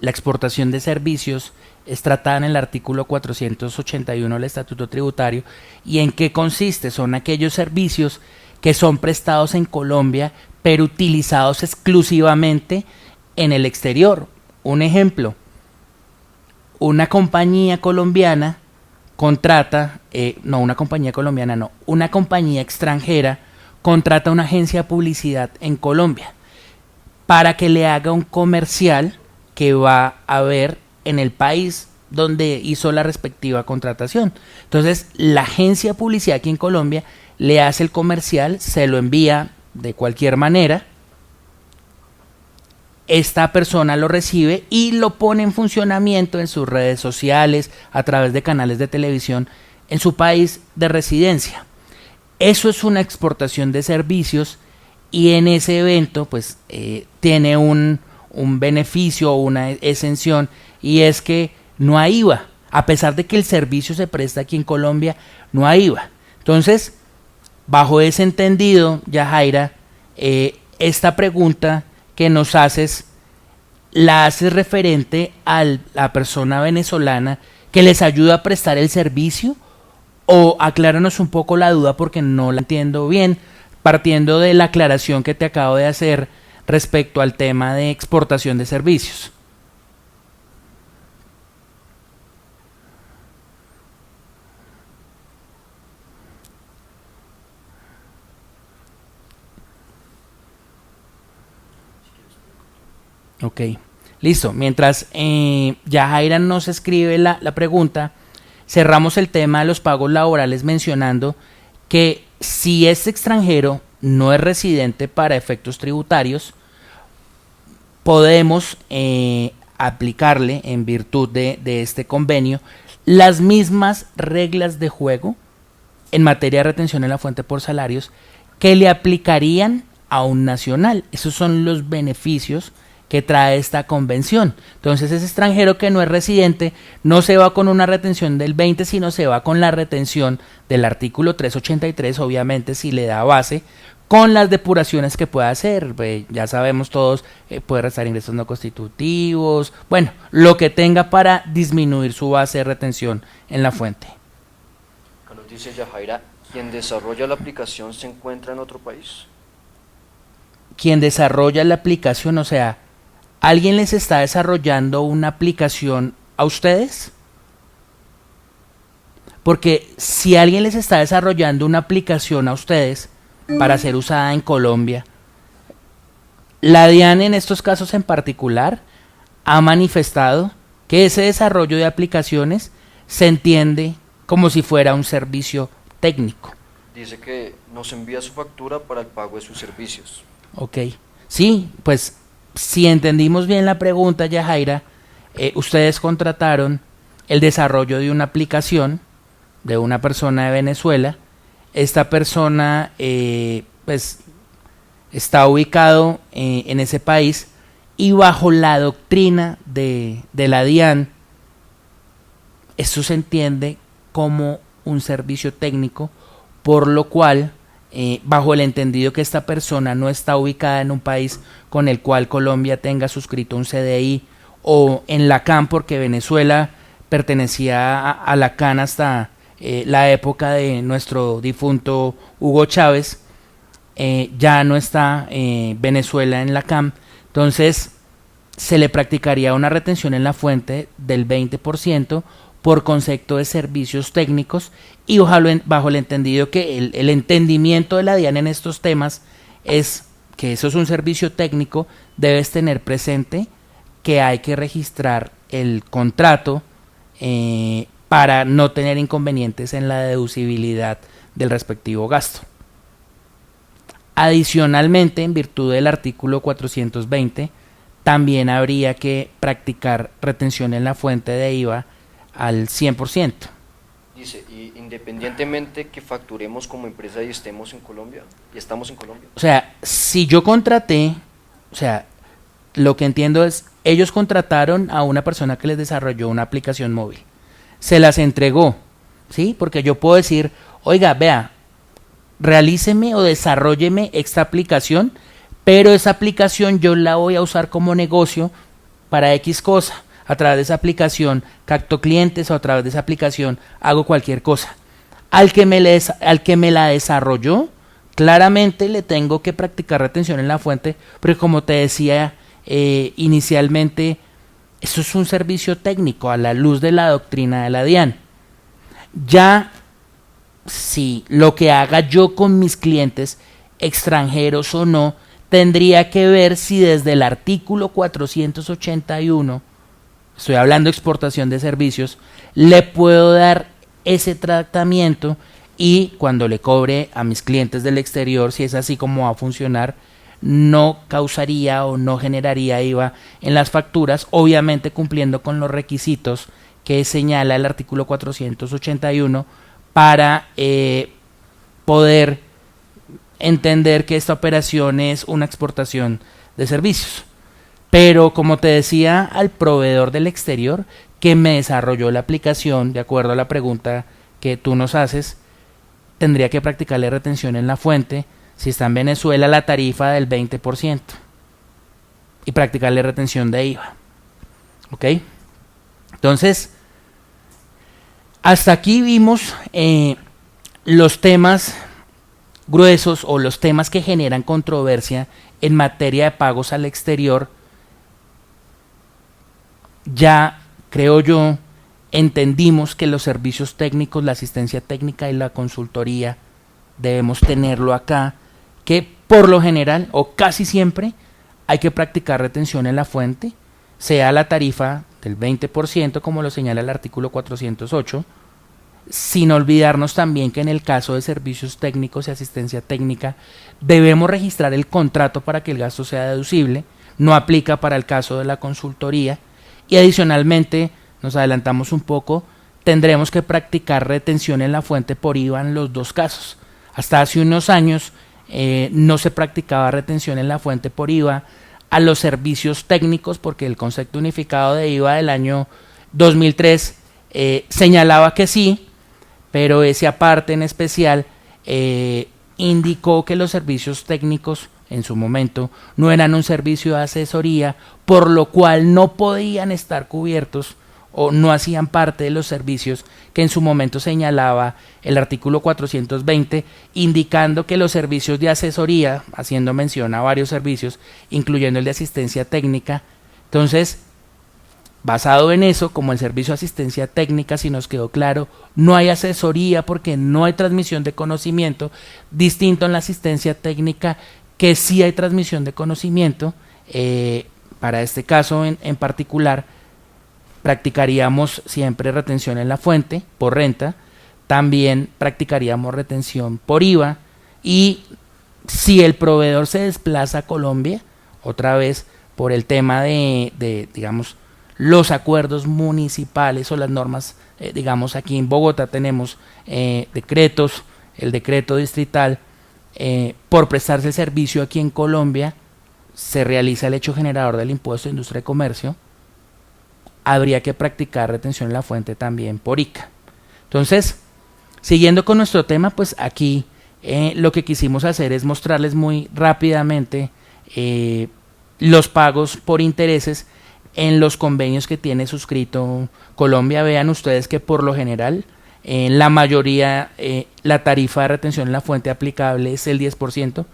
La exportación de servicios es tratada en el artículo 481 del Estatuto Tributario. ¿Y en qué consiste? Son aquellos servicios que son prestados en Colombia, pero utilizados exclusivamente en el exterior. Un ejemplo, una compañía colombiana una compañía extranjera contrata una agencia de publicidad en Colombia para que le haga un comercial que va a ver en el país donde hizo la respectiva contratación. Entonces, la agencia de publicidad aquí en Colombia le hace el comercial, se lo envía de cualquier manera. Esta persona lo recibe y lo pone en funcionamiento en sus redes sociales, a través de canales de televisión, en su país de residencia. Eso es una exportación de servicios y en ese evento pues tiene un beneficio o una exención, y es que no hay IVA. A pesar de que el servicio se presta aquí en Colombia, no hay IVA. Entonces, bajo ese entendido, Yajaira, esta pregunta que nos haces, la haces referente a la persona venezolana que les ayuda a prestar el servicio, o acláranos un poco la duda porque no la entiendo bien, partiendo de la aclaración que te acabo de hacer respecto al tema de exportación de servicios. Ok, listo. Mientras Yajaira nos escribe la pregunta, cerramos el tema de los pagos laborales mencionando que si es extranjero, no es residente para efectos tributarios, podemos aplicarle, en virtud de este convenio, las mismas reglas de juego en materia de retención en la fuente por salarios que le aplicarían a un nacional. Esos son los beneficios que trae esta convención. Entonces, ese extranjero que no es residente no se va con una retención del 20, sino se va con la retención del artículo 383, obviamente si le da base, con las depuraciones que pueda hacer. Ya sabemos todos, puede restar ingresos no constitutivos, bueno, lo que tenga para disminuir su base de retención en la fuente. Acá nos dice Yajaira, ¿Quien desarrolla la aplicación se encuentra en otro país? Quien desarrolla la aplicación, o sea, ¿alguien les está desarrollando una aplicación a ustedes? Porque si alguien les está desarrollando una aplicación a ustedes para ser usada en Colombia, la DIAN en estos casos en particular ha manifestado que ese desarrollo de aplicaciones se entiende como si fuera un servicio técnico. Dice que nos envía su factura para el pago de sus servicios. Ok. Sí, pues si entendimos bien la pregunta, Yajaira, ustedes contrataron el desarrollo de una aplicación de una persona de Venezuela. Esta persona pues está ubicado en ese país y bajo la doctrina de la DIAN, esto se entiende como un servicio técnico, por lo cual, bajo el entendido que esta persona no está ubicada en un país con el cual Colombia tenga suscrito un CDI o en la CAN, porque Venezuela pertenecía a la CAN hasta la época de nuestro difunto Hugo Chávez, ya no está Venezuela en la CAN, entonces se le practicaría una retención en la fuente del 20% por concepto de servicios técnicos y bajo el entendido que el entendimiento de la DIAN en estos temas es que eso es un servicio técnico. Debes tener presente que hay que registrar el contrato para no tener inconvenientes en la deducibilidad del respectivo gasto. Adicionalmente, en virtud del artículo 420, también habría que practicar retención en la fuente de IVA al 100%. Dice, y independientemente que facturemos como empresa y estemos en Colombia, y estamos en Colombia. O sea, si yo contraté, o sea, lo que entiendo es, ellos contrataron a una persona que les desarrolló una aplicación móvil, se las entregó, ¿sí? Porque yo puedo decir, oiga, vea, realíceme o desarrólleme esta aplicación, pero esa aplicación yo la voy a usar como negocio para X cosa. A través de esa aplicación capto clientes o a través de esa aplicación hago cualquier cosa. Al que me la desarrolló, claramente le tengo que practicar retención en la fuente, porque como te decía inicialmente, eso es un servicio técnico a la luz de la doctrina de la DIAN. Ya si lo que haga yo con mis clientes, extranjeros o no, tendría que ver si desde el artículo 481, estoy hablando de exportación de servicios, le puedo dar ese tratamiento y cuando le cobre a mis clientes del exterior, si es así como va a funcionar, no causaría o no generaría IVA en las facturas, obviamente cumpliendo con los requisitos que señala el artículo 481 para poder entender que esta operación es una exportación de servicios. Pero como te decía, al proveedor del exterior que me desarrolló la aplicación, de acuerdo a la pregunta que tú nos haces, tendría que practicarle retención en la fuente, si está en Venezuela, la tarifa del 20% y practicarle retención de IVA. ¿Ok? Entonces, hasta aquí vimos los temas gruesos o los temas que generan controversia en materia de pagos al exterior. Ya, creo yo, entendimos que los servicios técnicos, la asistencia técnica y la consultoría debemos tenerlo acá, que por lo general o casi siempre hay que practicar retención en la fuente, sea la tarifa del 20% como lo señala el artículo 408, sin olvidarnos también que en el caso de servicios técnicos y asistencia técnica debemos registrar el contrato para que el gasto sea deducible, no aplica para el caso de la consultoría y adicionalmente, nos adelantamos un poco, tendremos que practicar retención en la fuente por IVA en los dos casos. Hasta hace unos años no se practicaba retención en la fuente por IVA a los servicios técnicos porque el concepto unificado de IVA del año 2003 señalaba que sí, pero ese aparte en especial indicó que los servicios técnicos en su momento no eran un servicio de asesoría, por lo cual no podían estar cubiertos o no hacían parte de los servicios que en su momento señalaba el artículo 420, indicando que los servicios de asesoría, haciendo mención a varios servicios, incluyendo el de asistencia técnica. Entonces, basado en eso, como el servicio de asistencia técnica, si nos quedó claro, no hay asesoría porque no hay transmisión de conocimiento, distinto en la asistencia técnica, que sí hay transmisión de conocimiento. Para este caso en particular, practicaríamos siempre retención en la fuente por renta, también practicaríamos retención por IVA, y si el proveedor se desplaza a Colombia, otra vez por el tema de digamos, los acuerdos municipales o las normas, digamos, aquí en Bogotá tenemos decretos, el decreto distrital, por prestarse el servicio aquí en Colombia, se realiza el hecho generador del impuesto de industria y comercio, habría que practicar retención en la fuente también por ICA. Entonces, siguiendo con nuestro tema, pues aquí lo que quisimos hacer es mostrarles muy rápidamente los pagos por intereses en los convenios que tiene suscrito Colombia. Vean ustedes que por lo general, en la mayoría, la tarifa de retención en la fuente aplicable es el 10%.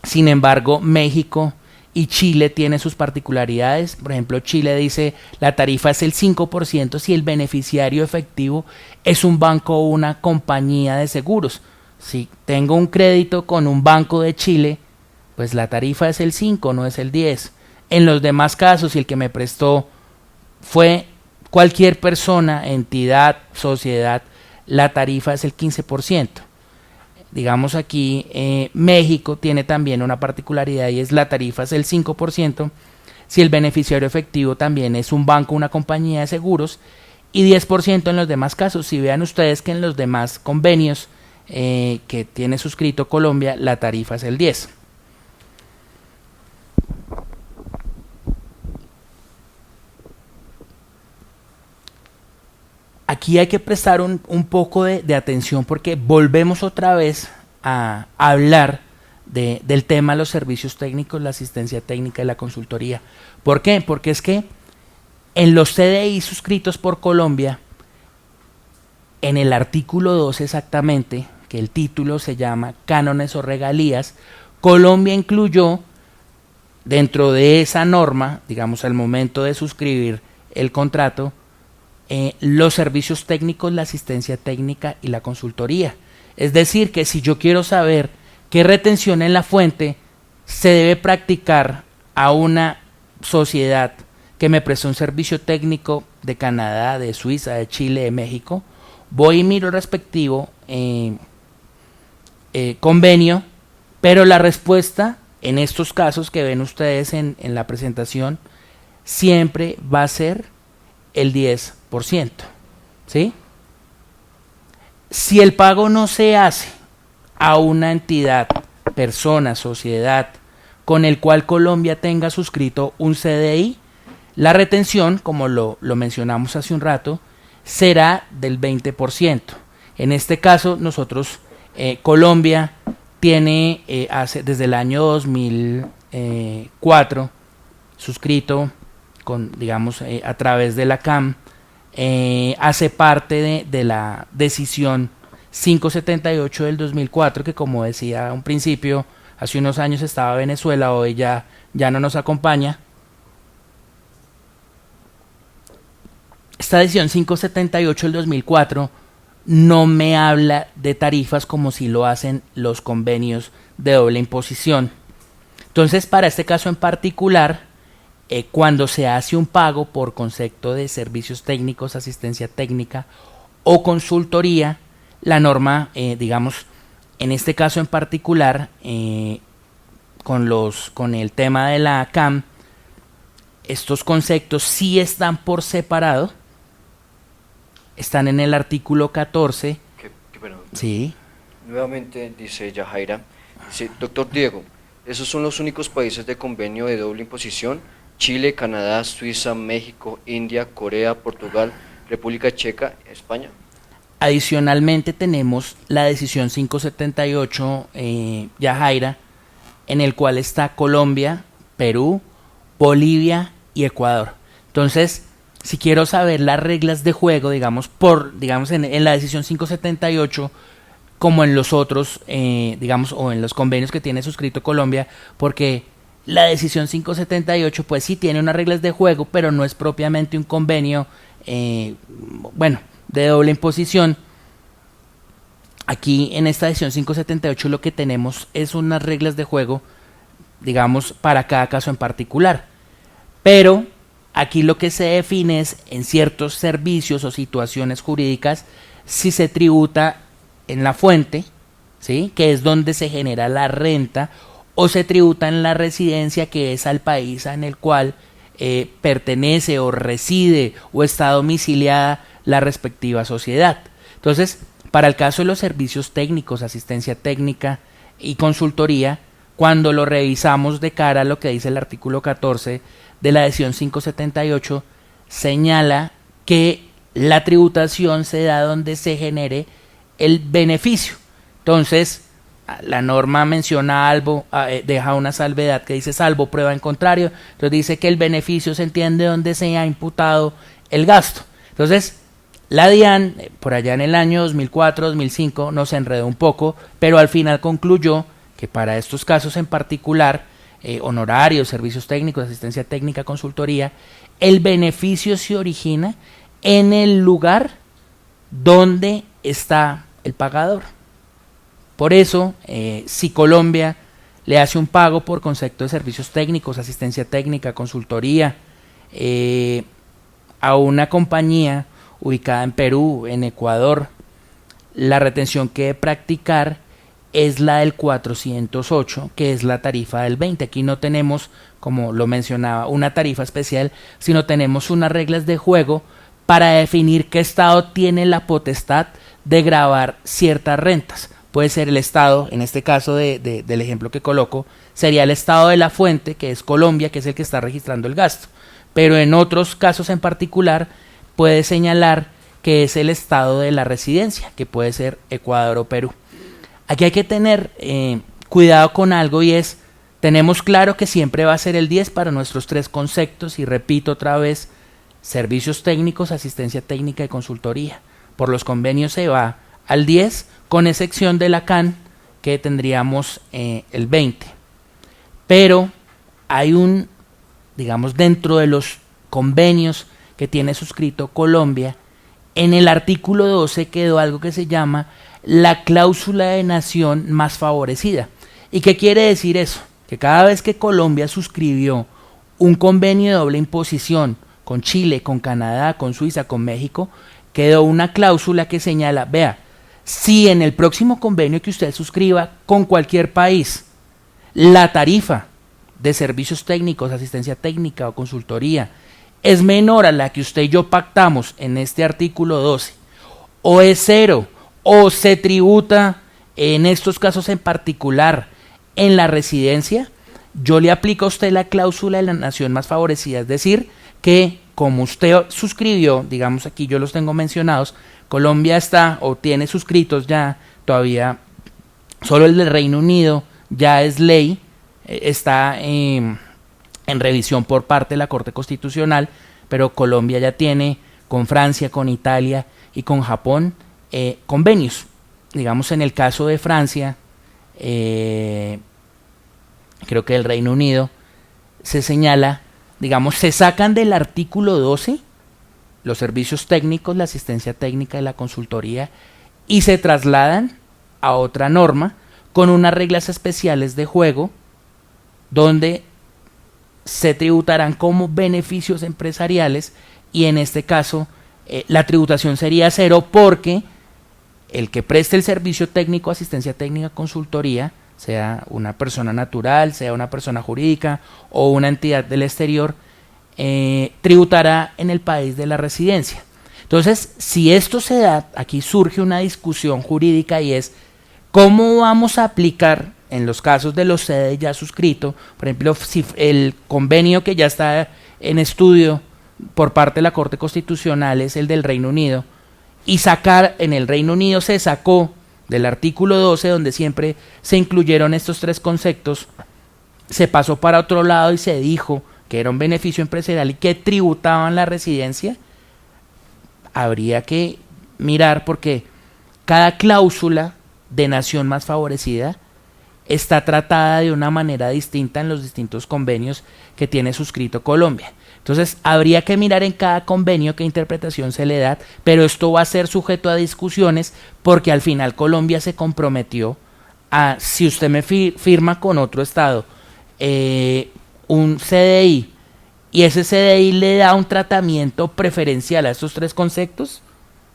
Sin embargo, México y Chile tienen sus particularidades. Por ejemplo, Chile dice la tarifa es el 5% si el beneficiario efectivo es un banco o una compañía de seguros. Si tengo un crédito con un banco de Chile, pues la tarifa es el 5, no es el 10. En los demás casos, si el que me prestó fue cualquier persona, entidad, sociedad, la tarifa es el 15%. Digamos aquí, México tiene también una particularidad y es la tarifa es el 5% si el beneficiario efectivo también es un banco o una compañía de seguros, y 10% en los demás casos. Si vean ustedes que en los demás convenios que tiene suscrito Colombia, la tarifa es el 10%. Aquí hay que prestar un poco de atención porque volvemos otra vez a hablar del tema de los servicios técnicos, la asistencia técnica y la consultoría. ¿Por qué? Porque es que en los CDI suscritos por Colombia, en el artículo 2 exactamente, que el título se llama Cánones o Regalías, Colombia incluyó dentro de esa norma, digamos al momento de suscribir el contrato, los servicios técnicos, la asistencia técnica y la consultoría. Es decir, que si yo quiero saber qué retención en la fuente se debe practicar a una sociedad que me prestó un servicio técnico de Canadá, de Suiza, de Chile, de México, voy y miro el respectivo convenio, pero la respuesta en estos casos que ven ustedes en la presentación siempre va a ser el 10%, ¿sí? Si el pago no se hace a una entidad, persona, sociedad, con el cual Colombia tenga suscrito un CDI, la retención, como lo mencionamos hace un rato, será del 20%. En este caso, nosotros, Colombia tiene desde el año 2004 suscrito con, digamos, a través de la CAM, hace parte de la decisión 578 del 2004, que como decía a un principio, hace unos años estaba Venezuela, hoy ya no nos acompaña. Esta decisión 578 del 2004 no me habla de tarifas como si lo hacen los convenios de doble imposición. Entonces, para este caso en particular, cuando se hace un pago por concepto de servicios técnicos, asistencia técnica o consultoría, la norma, digamos, en este caso en particular, con el tema de la CAM, estos conceptos sí están por separado, están en el artículo 14. Perdón. Sí. Nuevamente dice Yajaira, dice, doctor Diego, ¿esos son los únicos países de convenio de doble imposición? Chile, Canadá, Suiza, México, India, Corea, Portugal, República Checa, España. Adicionalmente tenemos la decisión 578 Yajaira, en el cual está Colombia, Perú, Bolivia y Ecuador. Entonces, si quiero saber las reglas de juego, digamos, en la decisión 578, como en los otros, digamos, o en los convenios que tiene suscrito Colombia, porque la decisión 578, pues sí tiene unas reglas de juego, pero no es propiamente un convenio, de doble imposición. Aquí en esta decisión 578 lo que tenemos es unas reglas de juego, digamos, para cada caso en particular. Pero aquí lo que se define es en ciertos servicios o situaciones jurídicas si se tributa en la fuente, ¿sí?, que es donde se genera la renta, o se tributa en la residencia, que es al país en el cual pertenece o reside o está domiciliada la respectiva sociedad. Entonces, para el caso de los servicios técnicos, asistencia técnica y consultoría, cuando lo revisamos de cara a lo que dice el artículo 14 de la decisión 578, señala que la tributación se da donde se genere el beneficio. Entonces, la norma menciona algo, deja una salvedad que dice salvo prueba en contrario, entonces dice que el beneficio se entiende donde se ha imputado el gasto. Entonces, la DIAN, por allá en el año 2004-2005, nos enredó un poco, pero al final concluyó que para estos casos en particular, honorarios, servicios técnicos, asistencia técnica, consultoría, el beneficio se origina en el lugar donde está el pagador. Por eso, si Colombia le hace un pago por concepto de servicios técnicos, asistencia técnica, consultoría, a una compañía ubicada en Perú, en Ecuador, la retención que debe practicar es la del 408, que es la tarifa del 20. Aquí no tenemos, como lo mencionaba, una tarifa especial, sino tenemos unas reglas de juego para definir qué estado tiene la potestad de gravar ciertas rentas. Puede ser el estado, en este caso del ejemplo que coloco, sería el estado de la fuente, que es Colombia, que es el que está registrando el gasto. Pero en otros casos en particular puede señalar que es el estado de la residencia, que puede ser Ecuador o Perú. Aquí hay que tener cuidado con algo, y es, tenemos claro que siempre va a ser el 10 para nuestros tres conceptos, y repito otra vez, servicios técnicos, asistencia técnica y consultoría. Por los convenios se va al 10, con excepción de la CAN, que tendríamos el 20. Pero hay digamos, dentro de los convenios que tiene suscrito Colombia, en el artículo 12 quedó algo que se llama la cláusula de nación más favorecida. ¿Y qué quiere decir eso? Que cada vez que Colombia suscribió un convenio de doble imposición con Chile, con Canadá, con Suiza, con México, quedó una cláusula que señala, vea, si en el próximo convenio que usted suscriba con cualquier país, la tarifa de servicios técnicos, asistencia técnica o consultoría es menor a la que usted y yo pactamos en este artículo 12, o es cero, o se tributa en estos casos en particular en la residencia, yo le aplico a usted la cláusula de la nación más favorecida, es decir, que como usted suscribió, digamos aquí yo los tengo mencionados, Colombia está o tiene suscritos ya, todavía solo el del Reino Unido ya es ley, está en revisión por parte de la Corte Constitucional, pero Colombia ya tiene con Francia, con Italia y con Japón convenios. Digamos, en el caso de Francia, creo que el Reino Unido se señala, digamos, se sacan del artículo 12 los servicios técnicos, la asistencia técnica y la consultoría, y se trasladan a otra norma con unas reglas especiales de juego donde se tributarán como beneficios empresariales, y en este caso la tributación sería cero, porque el que preste el servicio técnico, asistencia técnica, consultoría, sea una persona natural, sea una persona jurídica o una entidad del exterior, tributará en el país de la residencia. Entonces, si esto se da, aquí surge una discusión jurídica, y es cómo vamos a aplicar en los casos de los CEDES ya suscrito, por ejemplo, si el convenio que ya está en estudio por parte de la Corte Constitucional es el del Reino Unido, y sacar en el Reino Unido se sacó del artículo 12, donde siempre se incluyeron estos tres conceptos, se pasó para otro lado y se dijo que era un beneficio empresarial y que tributaban la residencia, habría que mirar porque cada cláusula de nación más favorecida está tratada de una manera distinta en los distintos convenios que tiene suscrito Colombia. Entonces, habría que mirar en cada convenio qué interpretación se le da, pero esto va a ser sujeto a discusiones porque al final Colombia se comprometió a, si usted me firma con otro estado un CDI y ese CDI le da un tratamiento preferencial a estos tres conceptos,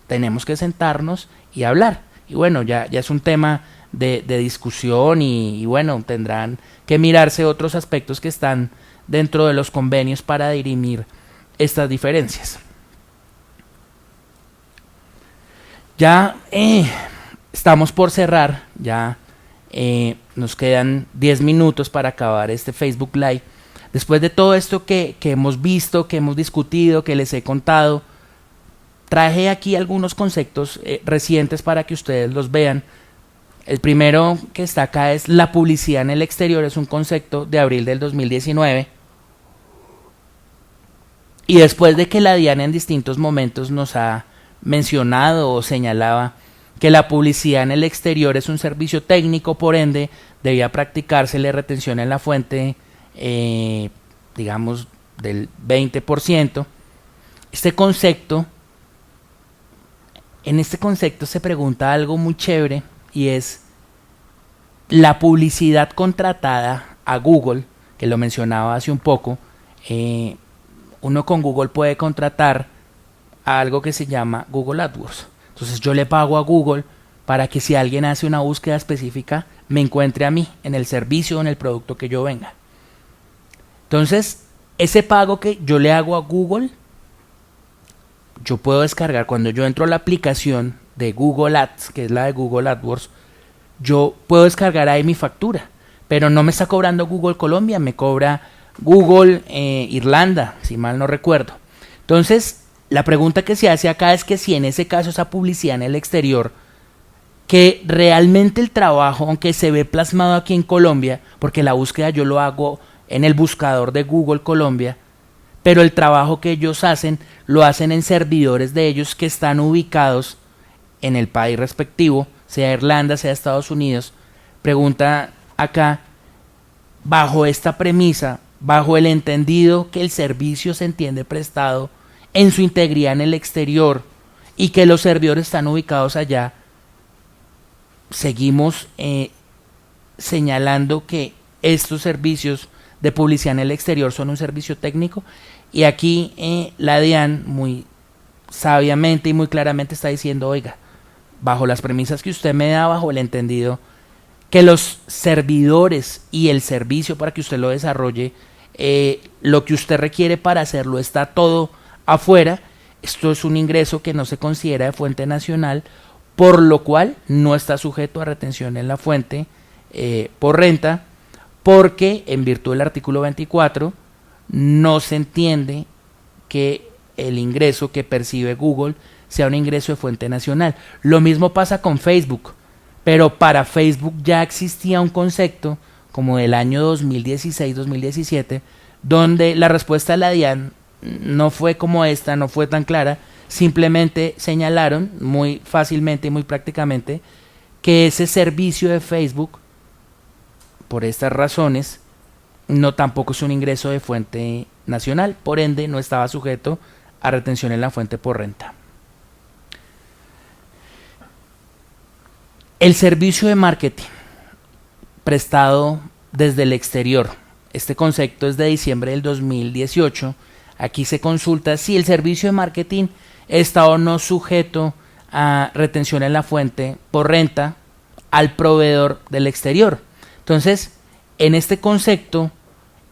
tenemos que sentarnos y hablar. Y bueno, ya es un tema de discusión y bueno, tendrán que mirarse otros aspectos que están dentro de los convenios para dirimir estas diferencias. Ya estamos por cerrar, ya nos quedan 10 minutos para acabar este Facebook Live. Después de todo esto que hemos visto, que hemos discutido, que les he contado, traje aquí algunos conceptos recientes para que ustedes los vean. El primero que está acá es la publicidad en el exterior, es un concepto de abril del 2019. Y después de que la DIAN en distintos momentos nos ha mencionado o señalaba que la publicidad en el exterior es un servicio técnico, por ende debía practicársele retención en la fuente, digamos, del 20%. En este concepto se pregunta algo muy chévere y es la publicidad contratada a Google, que lo mencionaba hace un poco. Uno con Google puede contratar a algo que se llama Google AdWords. Entonces yo le pago a Google para que si alguien hace una búsqueda específica me encuentre a mí en el servicio o en el producto que yo venga. Entonces ese pago que yo le hago a Google, yo puedo descargar cuando yo entro a la aplicación de Google Ads, que es la de Google AdWords, yo puedo descargar ahí mi factura, pero no me está cobrando Google Colombia, me cobra Google Irlanda, si mal no recuerdo. Entonces, la pregunta que se hace acá es que si en ese caso esa publicidad en el exterior, que realmente el trabajo, aunque se ve plasmado aquí en Colombia, porque la búsqueda yo lo hago en el buscador de Google Colombia, pero el trabajo que ellos hacen, lo hacen en servidores de ellos que están ubicados en el país respectivo, sea Irlanda, sea Estados Unidos. Pregunta acá, bajo esta premisa, bajo el entendido que el servicio se entiende prestado en su integridad en el exterior y que los servidores están ubicados allá, seguimos señalando que estos servicios de publicidad en el exterior son un servicio técnico. Y aquí la DIAN muy sabiamente y muy claramente está diciendo, oiga, bajo las premisas que usted me da, bajo el entendido que los servidores y el servicio para que usted lo desarrolle, lo que usted requiere para hacerlo está todo afuera, esto es un ingreso que no se considera de fuente nacional, por lo cual no está sujeto a retención en la fuente por renta, porque en virtud del artículo 24 no se entiende que el ingreso que percibe Google sea un ingreso de fuente nacional. Lo mismo pasa con Facebook, pero para Facebook ya existía un concepto como del año 2016-2017, donde la respuesta de la DIAN no fue como esta, no fue tan clara, simplemente señalaron muy fácilmente y muy prácticamente que ese servicio de Facebook, por estas razones, no tampoco es un ingreso de fuente nacional, por ende no estaba sujeto a retención en la fuente por renta. El servicio de marketing prestado desde el exterior, este concepto es de diciembre del 2018. Aquí se consulta si el servicio de marketing está o no sujeto a retención en la fuente por renta al proveedor del exterior. Entonces, en este concepto,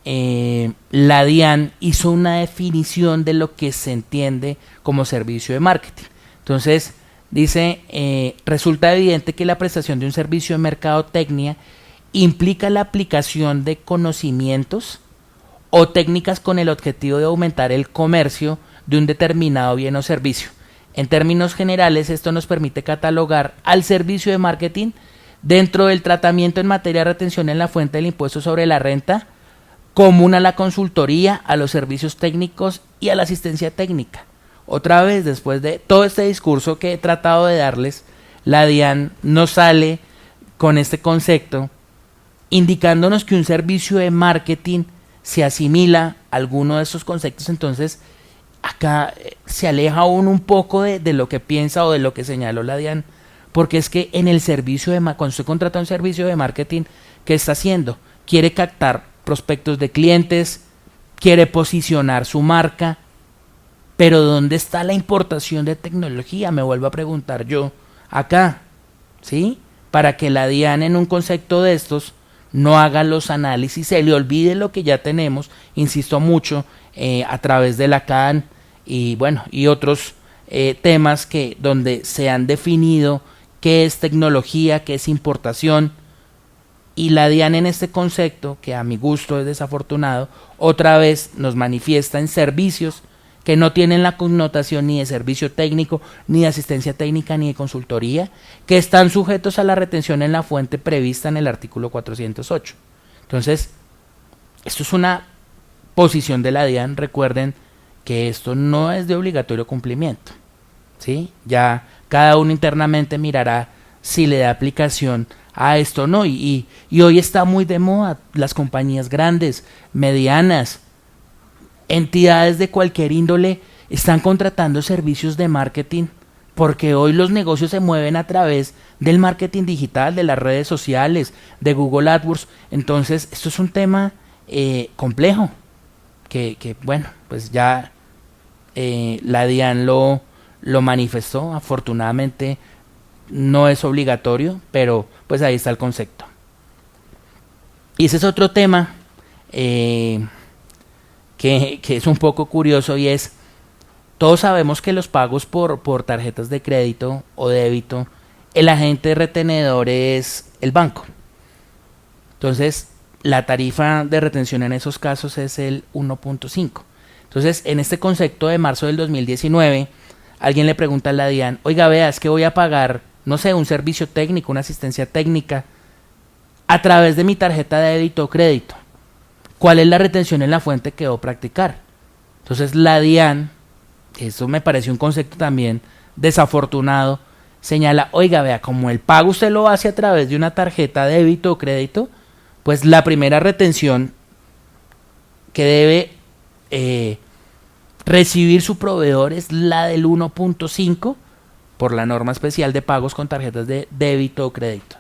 la DIAN hizo una definición de lo que se entiende como servicio de marketing. Entonces, dice, resulta evidente que la prestación de un servicio de mercadotecnia implica la aplicación de conocimientos o técnicas con el objetivo de aumentar el comercio de un determinado bien o servicio. En términos generales, esto nos permite catalogar al servicio de marketing dentro del tratamiento en materia de retención en la fuente del impuesto sobre la renta común a la consultoría, a los servicios técnicos y a la asistencia técnica. Otra vez, después de todo este discurso que he tratado de darles, la DIAN nos sale con este concepto, indicándonos que un servicio de marketing se asimila a alguno de estos conceptos. Entonces, acá se aleja uno un poco de lo que piensa o de lo que señaló la DIAN, porque es que en el servicio cuando usted contrata un servicio de marketing, ¿qué está haciendo? Quiere captar prospectos de clientes, quiere posicionar su marca, pero ¿dónde está la importación de tecnología? Me vuelvo a preguntar yo acá, ¿sí? Para que la DIAN en un concepto de estos no haga los análisis, se le olvide lo que ya tenemos, insisto mucho, a través de la CAN y bueno, y otros temas que donde se han definido qué es tecnología, qué es importación, y la DIAN en este concepto, que a mi gusto es desafortunado, otra vez nos manifiesta en servicios que no tienen la connotación ni de servicio técnico, ni de asistencia técnica, ni de consultoría, que están sujetos a la retención en la fuente prevista en el artículo 408. Entonces, esto es una posición de la DIAN. Recuerden que esto no es de obligatorio cumplimiento, ¿sí? Ya cada uno internamente mirará si le da aplicación a esto o no. Y hoy está muy de moda las compañías grandes, medianas, entidades de cualquier índole están contratando servicios de marketing, porque hoy los negocios se mueven a través del marketing digital, de las redes sociales, de Google AdWords. Entonces esto es un tema complejo que bueno, pues ya la DIAN lo manifestó. Afortunadamente no es obligatorio, pero pues ahí está el concepto. Y ese es otro tema que es un poco curioso, y es, todos sabemos que los pagos por tarjetas de crédito o débito, el agente retenedor es el banco. Entonces, la tarifa de retención en esos casos es el 1.5. Entonces, en este concepto de marzo del 2019, alguien le pregunta a la DIAN, oiga, vea, es que voy a pagar, no sé, un servicio técnico, una asistencia técnica, a través de mi tarjeta de débito o crédito. ¿Cuál es la retención en la fuente que debo practicar? Entonces la DIAN, eso me parece un concepto también desafortunado, señala, oiga, vea, como el pago usted lo hace a través de una tarjeta de débito o crédito, pues la primera retención que debe recibir su proveedor es la del 1.5 por la norma especial de pagos con tarjetas de débito o crédito.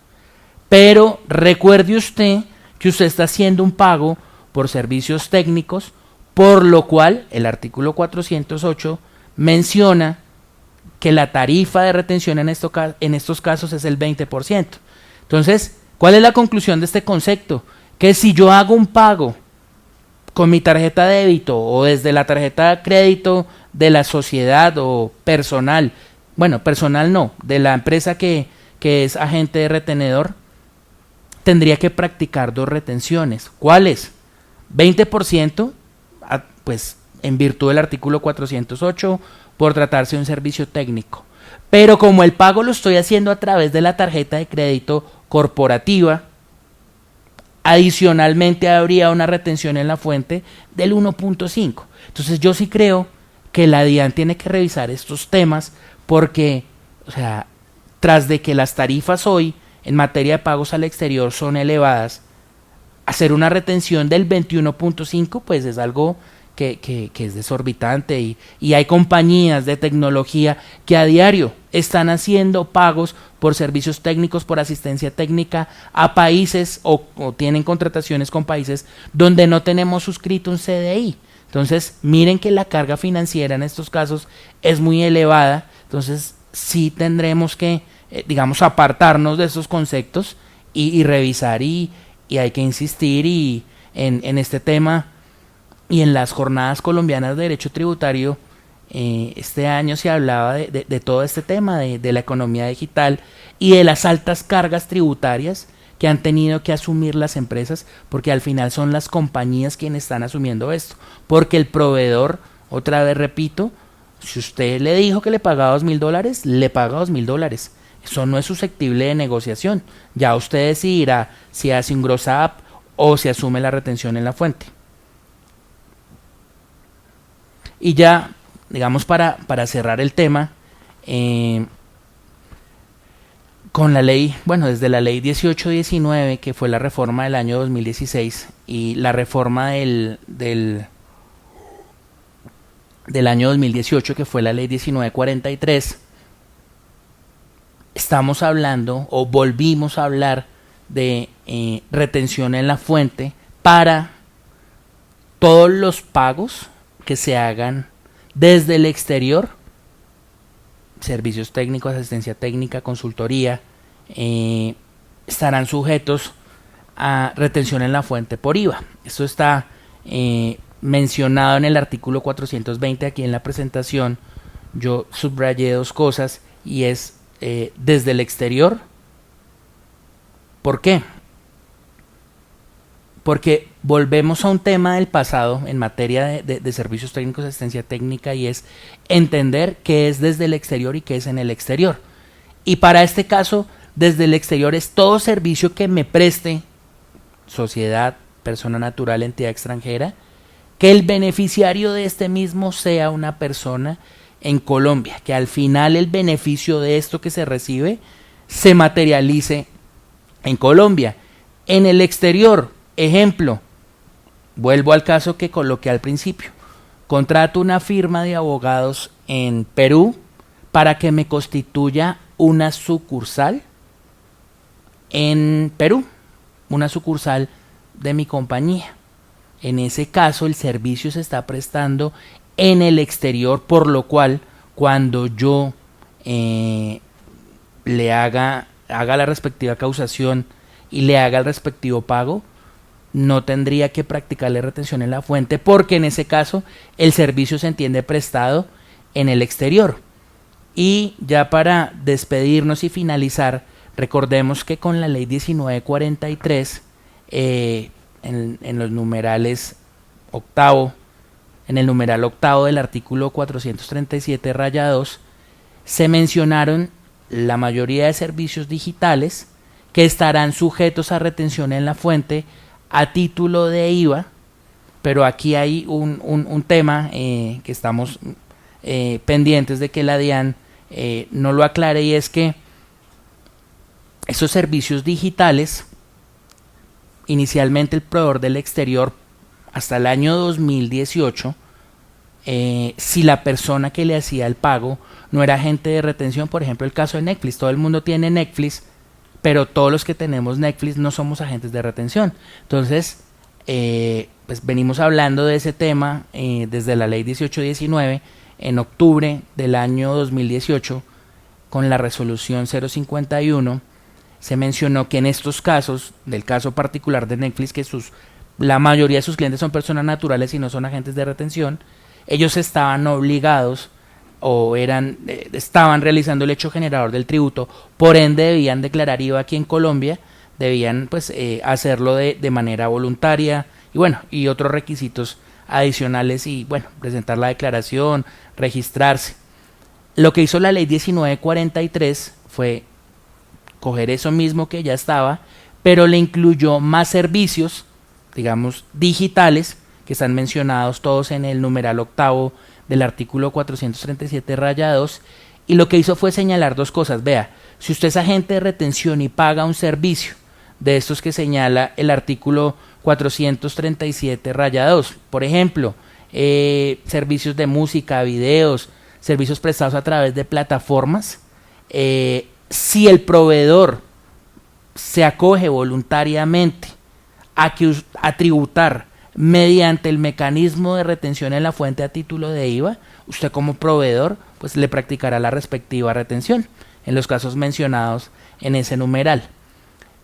Pero recuerde usted que usted está haciendo un pago por servicios técnicos, por lo cual el artículo 408 menciona que la tarifa de retención en estos casos es el 20%. Entonces, ¿cuál es la conclusión de este concepto? Que si yo hago un pago con mi tarjeta de débito o desde la tarjeta de crédito de la sociedad o personal, bueno, personal no, de la empresa que es agente de retenedor, tendría que practicar dos retenciones. ¿Cuáles? 20%, pues en virtud del artículo 408, por tratarse de un servicio técnico. Pero como el pago lo estoy haciendo a través de la tarjeta de crédito corporativa, adicionalmente habría una retención en la fuente del 1.5. Entonces yo sí creo que la DIAN tiene que revisar estos temas, porque, o sea, tras de que las tarifas hoy en materia de pagos al exterior son elevadas, hacer una retención del 21.5 pues es algo que es desorbitante, y hay compañías de tecnología que a diario están haciendo pagos por servicios técnicos, por asistencia técnica a países o tienen contrataciones con países donde no tenemos suscrito un CDI. Entonces miren que la carga financiera en estos casos es muy elevada. Entonces sí tendremos que digamos apartarnos de esos conceptos y revisar, y hay que insistir en este tema. Y en las jornadas colombianas de derecho tributario, este año se hablaba de todo este tema de la economía digital y de las altas cargas tributarias que han tenido que asumir las empresas, porque al final son las compañías quienes están asumiendo esto, porque el proveedor, otra vez repito, si usted le dijo que le pagaba $2,000, le paga $2,000. Eso no es susceptible de negociación. Ya usted decidirá si hace un gross up o si asume la retención en la fuente. Y ya, digamos, para cerrar el tema, con la ley, bueno, desde la ley 1819, que fue la reforma del año 2016, y la reforma del año 2018, que fue la ley 1943, estamos hablando, o volvimos a hablar, de retención en la fuente para todos los pagos que se hagan desde el exterior, servicios técnicos, asistencia técnica, consultoría, estarán sujetos a retención en la fuente por IVA. Esto está mencionado en el artículo 420. Aquí en la presentación yo subrayé dos cosas, y es desde el exterior. ¿Por qué? Porque volvemos a un tema del pasado en materia de servicios técnicos, asistencia técnica, y es entender qué es desde el exterior y qué es en el exterior. Y para este caso, desde el exterior es todo servicio que me preste sociedad, persona natural, entidad extranjera, que el beneficiario de este mismo sea una persona en Colombia, que al final el beneficio de esto que se recibe se materialice en Colombia. En el exterior, ejemplo, vuelvo al caso que coloqué al principio, contrato una firma de abogados en Perú para que me constituya una sucursal en Perú, una sucursal de mi compañía. En ese caso el servicio se está prestando en el exterior, por lo cual cuando yo le haga la respectiva causación y le haga el respectivo pago, no tendría que practicarle retención en la fuente, porque en ese caso el servicio se entiende prestado en el exterior. Y ya para despedirnos y finalizar, recordemos que con la ley 1943, en los numerales octavo, en el numeral octavo del artículo 437-2, se mencionaron la mayoría de servicios digitales que estarán sujetos a retención en la fuente a título de IVA, pero aquí hay un tema que estamos pendientes de que la DIAN no lo aclare, y es que esos servicios digitales, inicialmente el proveedor del exterior, hasta el año 2018, si la persona que le hacía el pago no era agente de retención, por ejemplo el caso de Netflix, todo el mundo tiene Netflix, pero todos los que tenemos Netflix no somos agentes de retención. Entonces, pues venimos hablando de ese tema desde la ley 1819. En octubre del año 2018, con la resolución 051, se mencionó que en estos casos, del caso particular de Netflix, que la mayoría de sus clientes son personas naturales y no son agentes de retención, ellos estaban obligados o estaban realizando el hecho generador del tributo, por ende debían declarar IVA aquí en Colombia, debían pues hacerlo de manera voluntaria, y bueno, y otros requisitos adicionales, y bueno, presentar la declaración, registrarse. Lo que hizo la ley 1943 fue coger eso mismo que ya estaba, pero le incluyó más servicios, digamos, digitales, que están mencionados todos en el numeral octavo del artículo 437-2, y lo que hizo fue señalar dos cosas. Vea, si usted es agente de retención y paga un servicio de estos que señala el artículo 437-2, por ejemplo, servicios de música, videos, servicios prestados a través de plataformas, si el proveedor se acoge voluntariamente a tributar mediante el mecanismo de retención en la fuente a título de IVA, usted como proveedor pues le practicará la respectiva retención en los casos mencionados en ese numeral.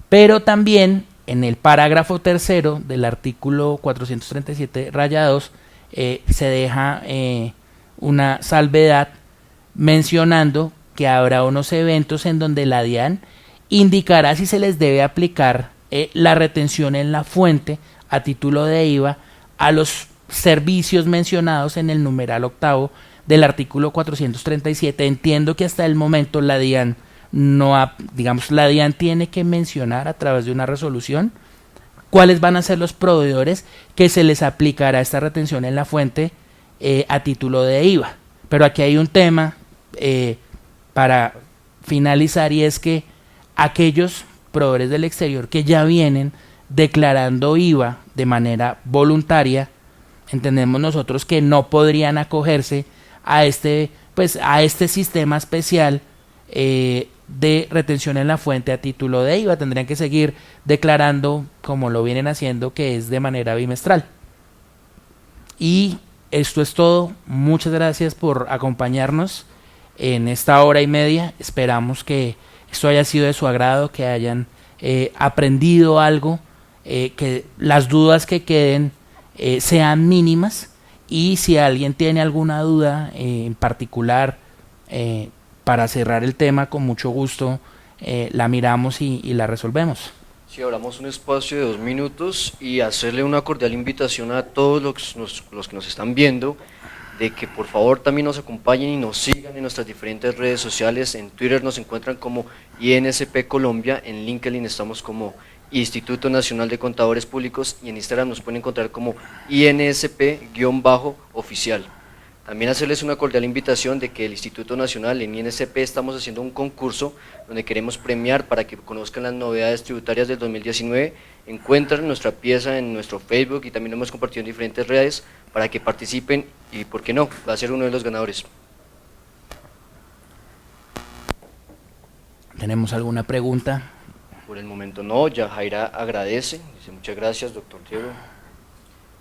Pero también en el parágrafo tercero del artículo 437-2 se deja una salvedad mencionando que habrá unos eventos en donde la DIAN indicará si se les debe aplicar la retención en la fuente a título de IVA a los servicios mencionados en el numeral octavo del artículo 437. Entiendo que hasta el momento la DIAN la DIAN tiene que mencionar a través de una resolución cuáles van a ser los proveedores que se les aplicará esta retención en la fuente a título de IVA. Pero aquí hay un tema para finalizar, y es que aquellos proveedores del exterior que ya vienen declarando IVA de manera voluntaria, entendemos nosotros que no podrían acogerse a este sistema especial de retención en la fuente a título de IVA. Tendrían que seguir declarando como lo vienen haciendo, que es de manera bimestral. Y esto es todo. Muchas gracias por acompañarnos en esta hora y media. Esperamos que esto haya sido de su agrado, que hayan aprendido algo, que las dudas que queden sean mínimas, y si alguien tiene alguna duda en particular, para cerrar el tema, con mucho gusto la miramos y la resolvemos. Sí, hablamos un espacio de 2 minutos y hacerle una cordial invitación a todos los que nos están viendo, de que por favor también nos acompañen y nos sigan en nuestras diferentes redes sociales. En Twitter nos encuentran como INSP Colombia, en LinkedIn estamos como Instituto Nacional de Contadores Públicos, y en Instagram nos pueden encontrar como INSP-oficial. También hacerles una cordial invitación de que el Instituto Nacional, en INSP, estamos haciendo un concurso donde queremos premiar para que conozcan las novedades tributarias del 2019. Encuentran nuestra pieza en nuestro Facebook y también lo hemos compartido en diferentes redes para que participen y, ¿por qué no?, va a ser uno de los ganadores. ¿Tenemos alguna pregunta? Por el momento no. Yajaira agradece, dice: muchas gracias, doctor Diego,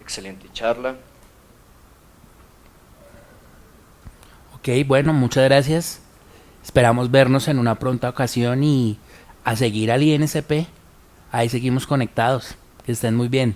excelente charla. Ok, bueno, muchas gracias. Esperamos vernos en una pronta ocasión y a seguir al INSP. Ahí seguimos conectados. Que estén muy bien.